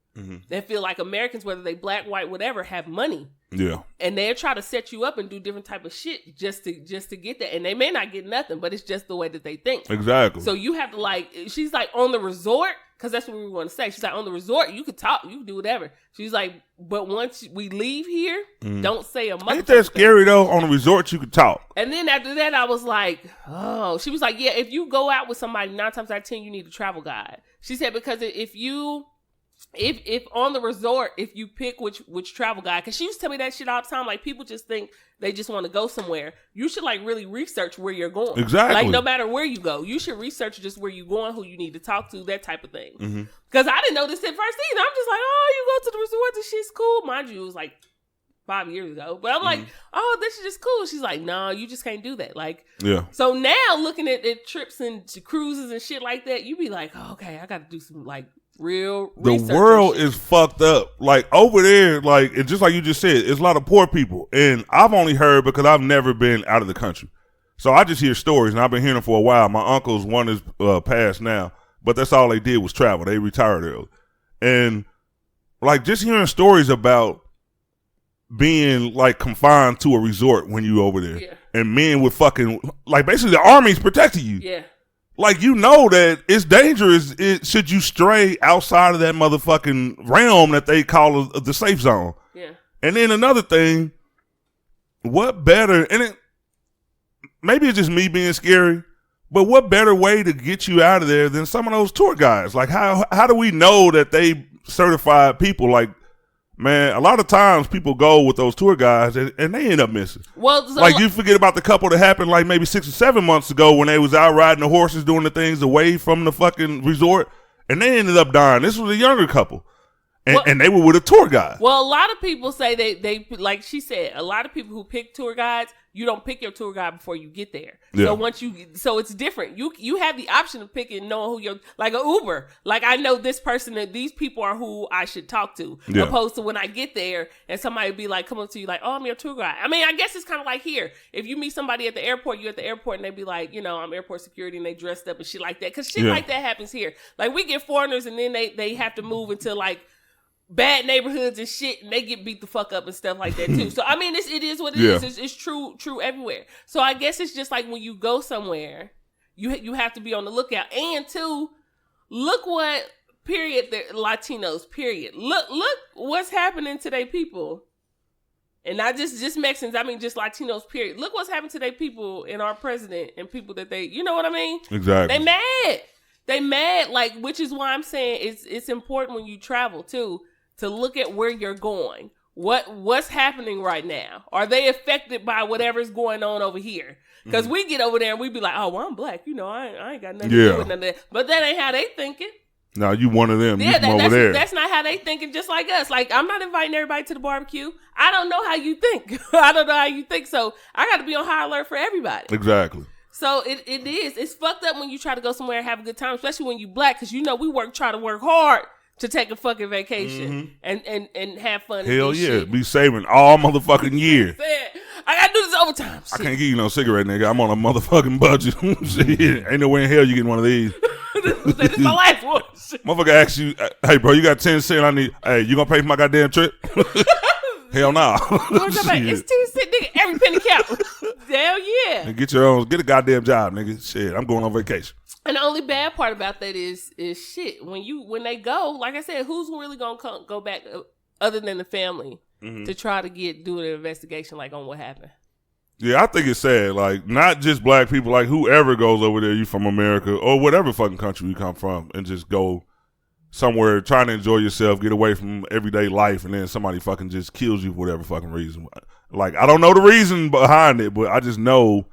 that feel like Americans, whether they black, white, whatever, have money. Yeah. And they'll try to set you up and do different type of shit just to get that. And they may not get nothing, but it's just the way that they think. Exactly. So you have to like, she's like on the resort, because that's what we were going to say. She's like, on the resort, you could talk, you can do whatever. She's like, but once we leave here, don't say a motherfucker. Ain't that scary though? On the resort, you could talk. And then after that, I was like, oh. She was like, yeah, if you go out with somebody 9 times out of 10, you need a travel guide. She said, because if on the resort, if you pick which travel guide, because she used to tell me that shit all the time, like people just think they just want to go somewhere. You should like really research where you're going. Exactly. Like no matter where you go, you should research just where you're going, who you need to talk to, that type of thing. Because I didn't know this at first either. I'm just like, oh, you go to the resort, this shit's cool. Mind you, it was like 5 years ago. But I'm like, oh, this is just cool. She's like, no, you just can't do that. Like, yeah. So now looking at trips and cruises and shit like that, you be like, oh, okay, I got to do some like real research. The world is fucked up. Like over there, like it's just like you just said, it's a lot of poor people. And I've only heard because I've never been out of the country. So I just hear stories and I've been hearing them for a while. My uncles, one is passed now, but that's all they did was travel. They retired early. And like just hearing stories about being like confined to a resort when you over there. Yeah. And men with fucking like basically the army's protecting you. Yeah. Like, you know that it's dangerous should you stray outside of that motherfucking realm that they call the safe zone. Yeah. And then another thing, what better, and maybe it's just me being scary, but what better way to get you out of there than some of those tour guides? Like, how do we know that they certified people? Like, man, a lot of times people go with those tour guides and they end up missing. Well, so like you forget about the couple that happened like maybe 6 or 7 months ago when they was out riding the horses doing the things away from the fucking resort and they ended up dying. This was a younger couple. And they were with a tour guide. Well, a lot of people say they like she said, a lot of people who pick tour guides, you don't pick your tour guide before you get there. Yeah. So it's different. You have the option of picking, knowing who you're, like an Uber. Like I know this person, that these people are who I should talk to. Yeah. Opposed to when I get there and somebody be like, come up to you like, oh, I'm your tour guide. I mean, I guess it's kind of like here. If you meet somebody at the airport, you're at the airport and they be like, you know, I'm airport security and they dressed up and shit like that. Cause shit like that happens here. Like we get foreigners and then they have to move into like bad neighborhoods and shit, and they get beat the fuck up and stuff like that too. So I mean, it is what it is. It's true everywhere. So I guess it's just like when you go somewhere, you have to be on the lookout. And two, look what period the Latinos period. Look what's happening to their people, and not just Mexicans. I mean just Latinos period. Look what's happened to their people and our president and people that they, you know what I mean? Exactly. They mad. Like, which is why I'm saying it's important when you travel too, to look at where you're going. What's happening right now? Are they affected by whatever's going on over here? Because we get over there and we be like, oh, well, I'm black. You know, I ain't got nothing to do with none of that. But that ain't how they thinking. No, you one of them. Yeah, you from over there. That's not how they thinking, just like us. Like, I'm not inviting everybody to the barbecue. I don't know how you think. I don't know how you think. So I got to be on high alert for everybody. Exactly. So it is. It's fucked up when you try to go somewhere and have a good time, especially when you black, because you know we try to work hard to take a fucking vacation and have fun. Hell and yeah. shit. Be saving all motherfucking year. I gotta do this overtime. I can't give you no cigarette, nigga. I'm on a motherfucking budget. Shit. Ain't no way in hell you getting one of these. This is my last one. Motherfucker asks you, hey, bro, you got 10 cents I need. Hey, you gonna pay for my goddamn trip? Hell no. It's 10 cents, nigga. Every penny count. Hell yeah. And get a goddamn job, nigga. Shit, I'm going on vacation. And the only bad part about that is shit. When they go, like I said, who's really gonna go back other than the family to try to do an investigation like on what happened? Yeah, I think it's sad. Like, not just black people, like whoever goes over there, you from America or whatever fucking country you come from, and just go somewhere trying to enjoy yourself, get away from everyday life, and then somebody fucking just kills you for whatever fucking reason. Like, I don't know the reason behind it, but I just know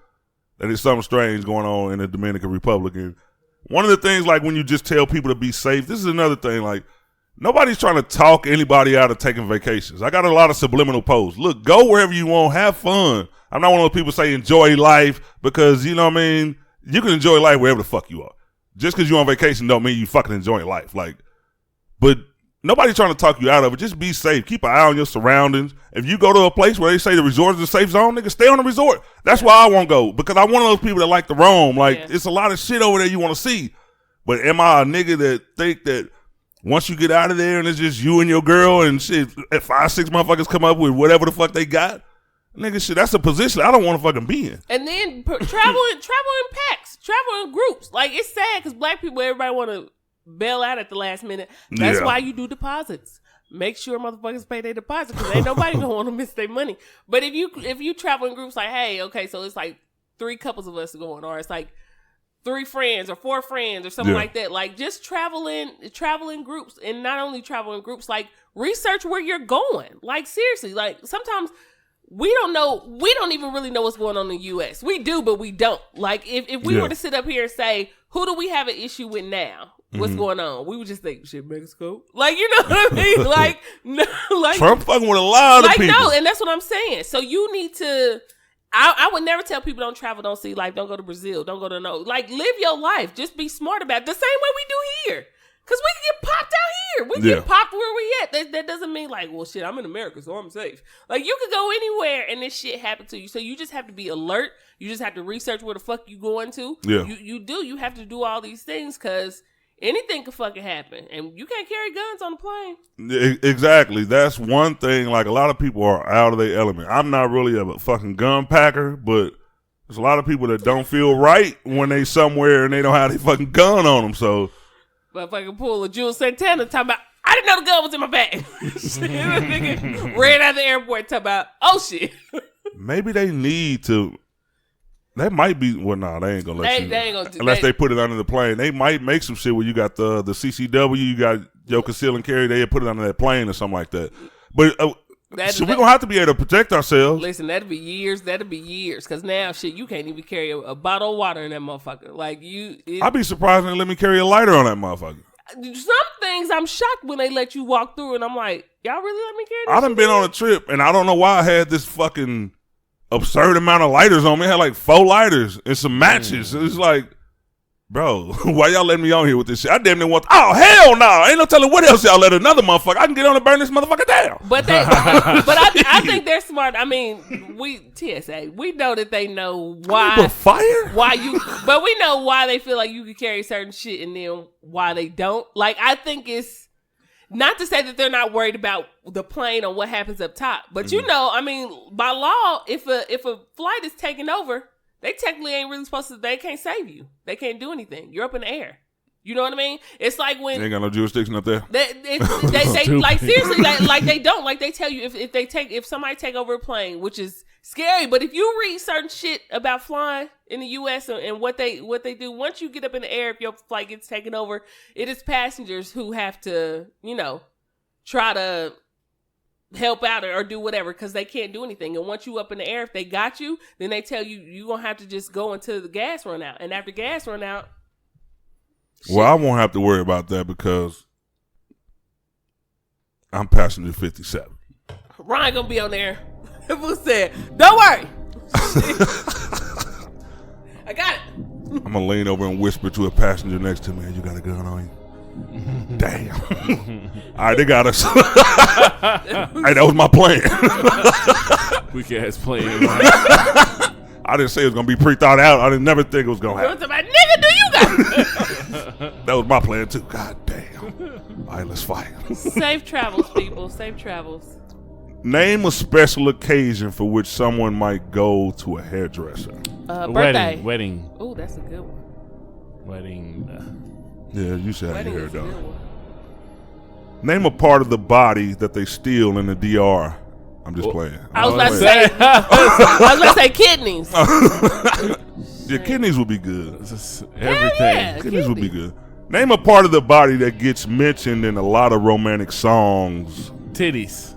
that there's something strange going on in the Dominican Republic. And one of the things, like, when you just tell people to be safe, this is another thing, like, nobody's trying to talk anybody out of taking vacations. I got a lot of subliminal posts. Look, go wherever you want, have fun. I'm not one of those people say enjoy life because, you know what I mean, you can enjoy life wherever the fuck you are. Just because you're on vacation don't mean you fucking enjoying life. Like, but nobody's trying to talk you out of it. Just be safe. Keep an eye on your surroundings. If you go to a place where they say the resort is a safe zone, nigga, stay on the resort. That's why I won't go, because I'm one of those people that like to roam. Like, it's a lot of shit over there you want to see. But am I a nigga that think that Once you get out of there and it's just you and your girl and shit, 5, 6 motherfuckers come up with whatever the fuck they got, nigga, shit, that's a position I don't want to fucking be in. And then travel in packs, travel in groups. Like, it's sad because black people, everybody want to bail out at the last minute. That's why you do deposits. Make sure motherfuckers pay their deposit because ain't nobody gonna want to miss their money. But if you travel in groups, like, hey, okay, so it's like 3 couples of us going, or it's like 3 friends or 4 friends or something like that. Like, just travel in groups, and not only travel in groups, like, research where you're going. Like, seriously, like, sometimes we don't even really know what's going on in the U.S. We do, but we don't. Like, if we were to sit up here and say, who do we have an issue with now? What's going on? We would just think, shit, Mexico. Like, you know what I mean? Like, no, like Trump fucking with a lot of people. Like, no, and that's what I'm saying. So you need to. I would never tell people don't travel, don't see life, don't go to Brazil, don't go to no. Like, live your life. Just be smart about it. The same way we do here. Because we can get popped out here. We get popped where we at. That doesn't mean like, well, shit, I'm in America, so I'm safe. Like, you could go anywhere and this shit happen to you. So you just have to be alert. You just have to research where the fuck you going to. Yeah. You have to do all these things because anything could fucking happen. And you can't carry guns on the plane. Exactly. That's one thing. Like, a lot of people are out of their element. I'm not really a fucking gun packer, but there's a lot of people that don't feel right when they somewhere and they don't have their fucking gun on them. So, motherfucking pull a Jules Santana talking about, I didn't know the gun was in my bag. Nigga ran out of the airport talking about, oh shit. Maybe they need to. That might be, well, nah, they ain't gonna let you. They ain't gonna do unless they put it under the plane. They might make some shit where you got the CCW, you got your conceal and carry. They put it under that plane or something like that. But so we're gonna have to be able to protect ourselves. Listen, that'll be years. Because now, shit, you can't even carry a bottle of water in that motherfucker. Like, I'd be surprised when they let me carry a lighter on that motherfucker. Some things I'm shocked when they let you walk through, and I'm like, y'all really let me carry this? I done been on a trip, and I don't know why I had this fucking absurd amount of lighters on me. I had like 4 lighters and some matches. It's like, bro, why y'all letting me on here with this shit? I damn near want. Oh, hell no! Ain't no telling what else y'all let another motherfucker. I can get on and burn this motherfucker down. But I think they're smart. I mean, TSA, we know that they know why. Fire? But we know why they feel like you can carry certain shit and then why they don't. Like, I think it's not to say that they're not worried about the plane or what happens up top, but you know, I mean, by law, if a flight is taken over, they technically ain't really supposed to. They can't save you. They can't do anything. You're up in the air. You know what I mean? It's like when they ain't got no jurisdiction up there. They like, seriously, like they don't. Like, they tell you if somebody take over a plane, which is scary. But if you read certain shit about flying in the U.S. and what they do, once you get up in the air, if your flight gets taken over, it is passengers who have to, you know, try to help out or do whatever because they can't do anything. And once you up in the air, if they got you, then they tell you you're gonna have to just go until the gas run out. And after gas run out, well, I won't have to worry about that because I'm passenger 57. Ryan gonna be on there. Who said, don't worry. I got it. I'm gonna lean over and whisper to a passenger next to me, you got a gun on you? Damn. All right, they got us. Hey, that was my plan. Weak ass plan. I didn't say it was gonna be pre-thought out. I didn't never think it was gonna happen. Nigga, do you got it? That was my plan too. God damn. All right, let's fight. Safe travels, people. Safe travels. Name a special occasion for which someone might go to a hairdresser. Birthday. Wedding. Oh, that's a good one. Wedding. Yeah, you should have your hair done. Name a part of the body that they steal in the DR. I'm just playing. I was about to say kidneys. Yeah, kidneys would be good. Everything. Yeah, kidneys would be good. Name a part of the body that gets mentioned in a lot of romantic songs. Titties.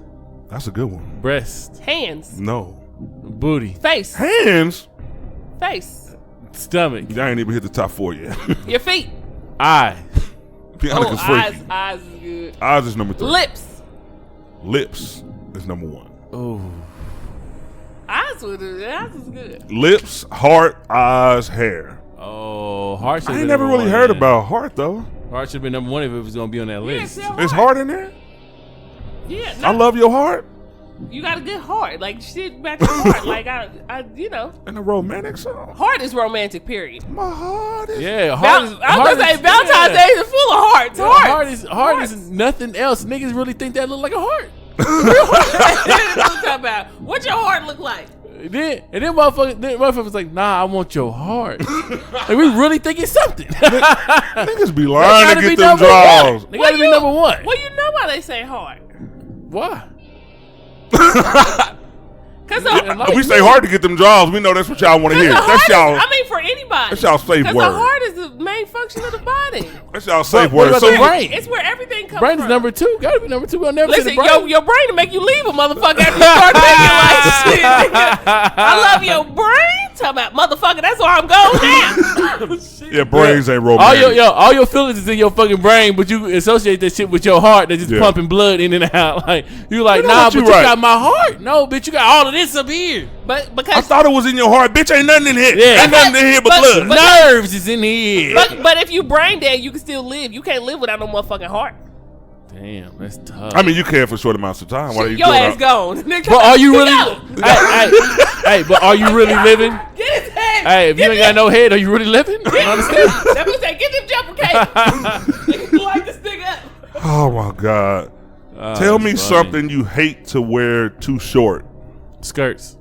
That's a good one. Breast. Hands. No. Booty. Face. Hands. Face. Stomach. I ain't even hit the top 4 yet. Your feet. Eye. Bianca's freaky. Eyes is good. Eyes is number 3. Lips. Lips is number 1. Oh. Eyes is good. Lips, heart, eyes, hair. Oh, heart. I ain't never really heard about heart though. Heart should be number 1 if it was gonna be on that list. Is heart in there? Yeah. I love your heart. You got a good heart. Like, shit back in the heart. Like, I you know. And a romantic song. Heart is romantic, period. My heart is. Yeah, I was going to say, Valentine's Day is full of hearts. Heart is nothing else. Niggas really think that look like a heart. What your heart look like? And then motherfuckers like, nah, I want your heart. Like, we really think it's something. Niggas be lying to get them draws. They gotta be number one. Well, you know why they say heart. Why? Because we say hard to get them draws. We know that's what y'all want to hear. That's y'all. I mean, for anybody. That's y'all safe word. Because the heart is the main function of the body. That's y'all safe word. What about the brain? It's where everything comes Brain from. is number two. Gotta be number two. We'll never Listen, say the brain. your brain to make you leave a motherfucker after you start thinking like shit. I love your brain. Talking about motherfucker. That's where I'm going now. Yeah, brains ain't romantic. All your feelings is in your fucking brain, but you associate that shit with your heart that's just pumping blood in and out. Like you like, nah, but you got my heart. No, bitch, you got all of this up here. But because I thought it was in your heart, bitch. Ain't nothing in here. Yeah. Ain't nothing in here but blood. Nerves is in here. But if you brain dead, you can still live. You can't live without no motherfucking heart. Damn, that's tough. I mean, you can for short amounts of time. Why are you your doing ass gone. But are you really? Hey, but are you really living? Get his head. Hey, if you ain't got no head, are you really living? You understand? That was say, get them jumper cake. You like this thing up. Oh my God! Tell me something you hate to wear too short. Skirts.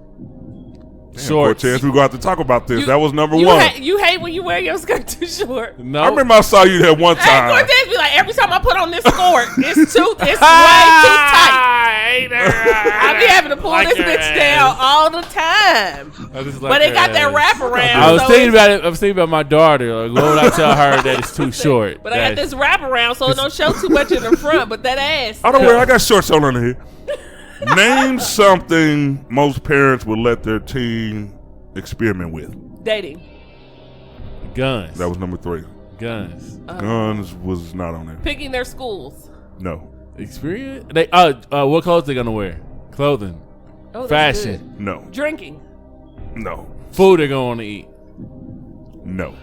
Short chance we gonna have to talk about this. That was number one. You hate when you wear your skirt too short. No, I remember I saw you that one Hey, time. Cortez be like, every time I put on this skirt, it's way too tight. I be having to pull this bitch down all the time. But it got that wrap around. I was thinking about it. I was thinking about my daughter. Like, what would I tell her that it's too short? But I got this wrap around so it don't show too much in the front. But that ass. I don't wear. I got shorts on under here. Name something most parents would let their teen experiment with. Dating. Guns. That was number 3. Guns. Guns was not on there. Picking their schools. No. Experience. They what clothes they gonna wear? Clothing. Oh, Fashion. No. Drinking. No. Food they're going to eat. No.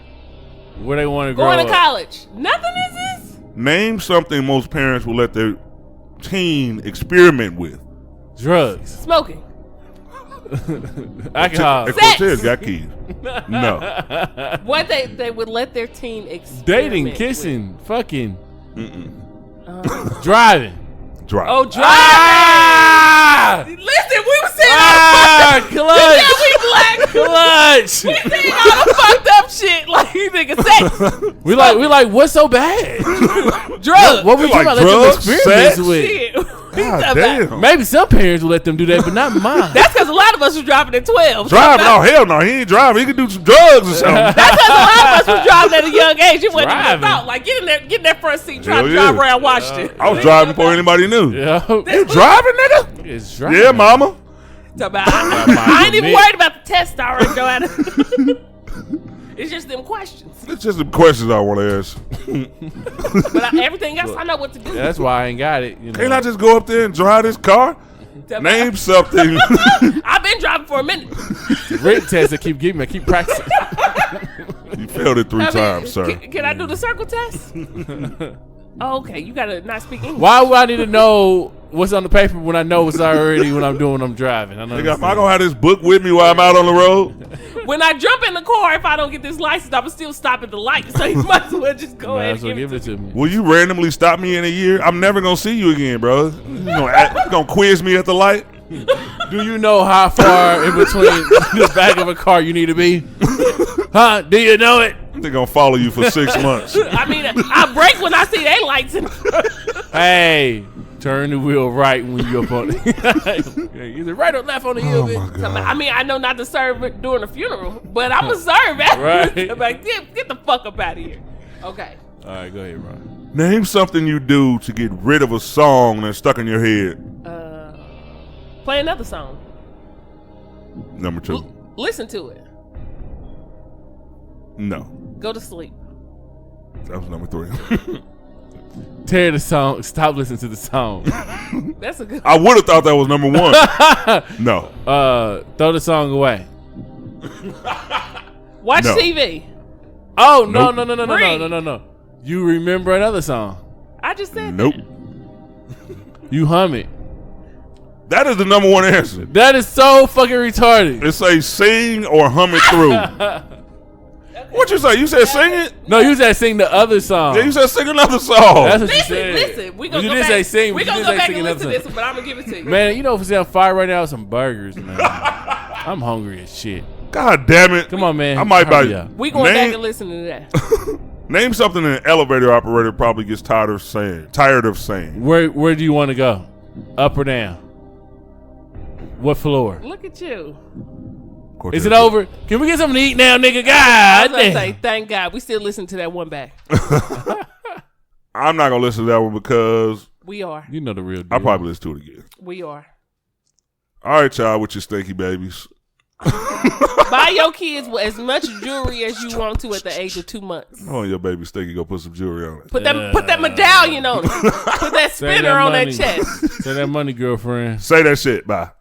Where they want to grow Going up. to college. Nothing is this? Name something most parents will let their teen experiment with. Drugs. Smoking. Alcohol. Hey, Sex. Cortez got keys. No. What they would let their teen experiment Dating, kissing, with. fucking, driving. Drive. Oh, driving. Ah! Listen, we were saying all the fucked up. Clutch. We black. Clutch. We saying all the fucked up shit like you nigga sex. We like what's so bad? Drugs. What would you like let them drugs, experiment sex? with? Shit. God damn. Maybe some parents will let them do that, but not mine. That's because a lot of us was driving at 12. Driving? Oh, hell no. He ain't driving. He can do some drugs or something. That's because a lot of us was driving at a young age. It wasn't even Driving. about like get in that front seat, trying Hell to yeah. drive around Washington. I was driving before anybody knew. Yeah. You driving, nigga? It's driving. Yeah, mama. I ain't even worried about the test I already go at it. It's just them questions. It's just the questions I want to ask. But everything else, I know what to do. Yeah, that's why I ain't got it. You know. Can't I just go up there and drive this car? Name something. I've been driving for a minute. Written test I keep giving me. I keep practicing. You failed it 3 times, sir. Can I do the circle test? Oh, okay. You gotta not speak English. Why would I need to know what's on the paper when I know it's already when I'm doing when I'm driving? I Nigga, am I gonna have this book with me while I'm out on the road? When I jump in the car, if I don't get this license, I'm still stop at the light. So you might as well just go ahead and give it to me. Will you randomly stop me in a year? I'm never gonna see you again, bro. You gonna quiz me at the light? Do you know how far in between the back of a car you need to be? Huh? Do you know it? They're gonna follow you for 6 months. I mean, I brake when I see they lights. Hey, turn the wheel right when you up on it. Either right or left on the hill, bitch. I mean, I know not to serve during a funeral, but I'm gonna serve after. Right. I'm like, get the fuck up out of here. Okay. All right, go ahead, Ron. Name something you do to get rid of a song that's stuck in your head. Play another song. Number 2. Listen to it. No. Go to sleep. That was number 3. Tear the song. Stop listening to the song. That's a good. I would have thought that was number 1. No. Throw the song away. Watch No. TV. Oh no Nope. no. You remember another song. I just said Nope. You hum it. That is the number one answer. That is so fucking retarded. It say sing or hum it through. What you say? You said sing it? No, you said sing the other song. Yeah, you said sing another song. That's what you said. Listen, we gonna you go didn't back. say sing. We You gonna did go say back sing and another listen to song. this, but I'm gonna give it to you. Man, you know what's on fire right now? Some burgers, man. I'm hungry as shit. God damn it. Come on, man. I might buy Hurry you. up. We going back and listen to that. Name something an elevator operator probably gets tired of saying. Where do you want to go? Up or down? What floor? Look at you. Is it over? Can we get something to eat now, nigga? I God was gonna damn. say, thank God. We still listen to that one back. I'm not gonna listen to that one because We are. You know the real deal. I'll probably listen to it again. We are. All right, y'all, with your stinky babies. Buy your kids as much jewelry as you want to at the age of 2 months. Oh, your baby stinky, go put some jewelry on it. Put that medallion on it. Put that Say spinner on that money. chest. Say that money, girlfriend. Say that shit. Bye.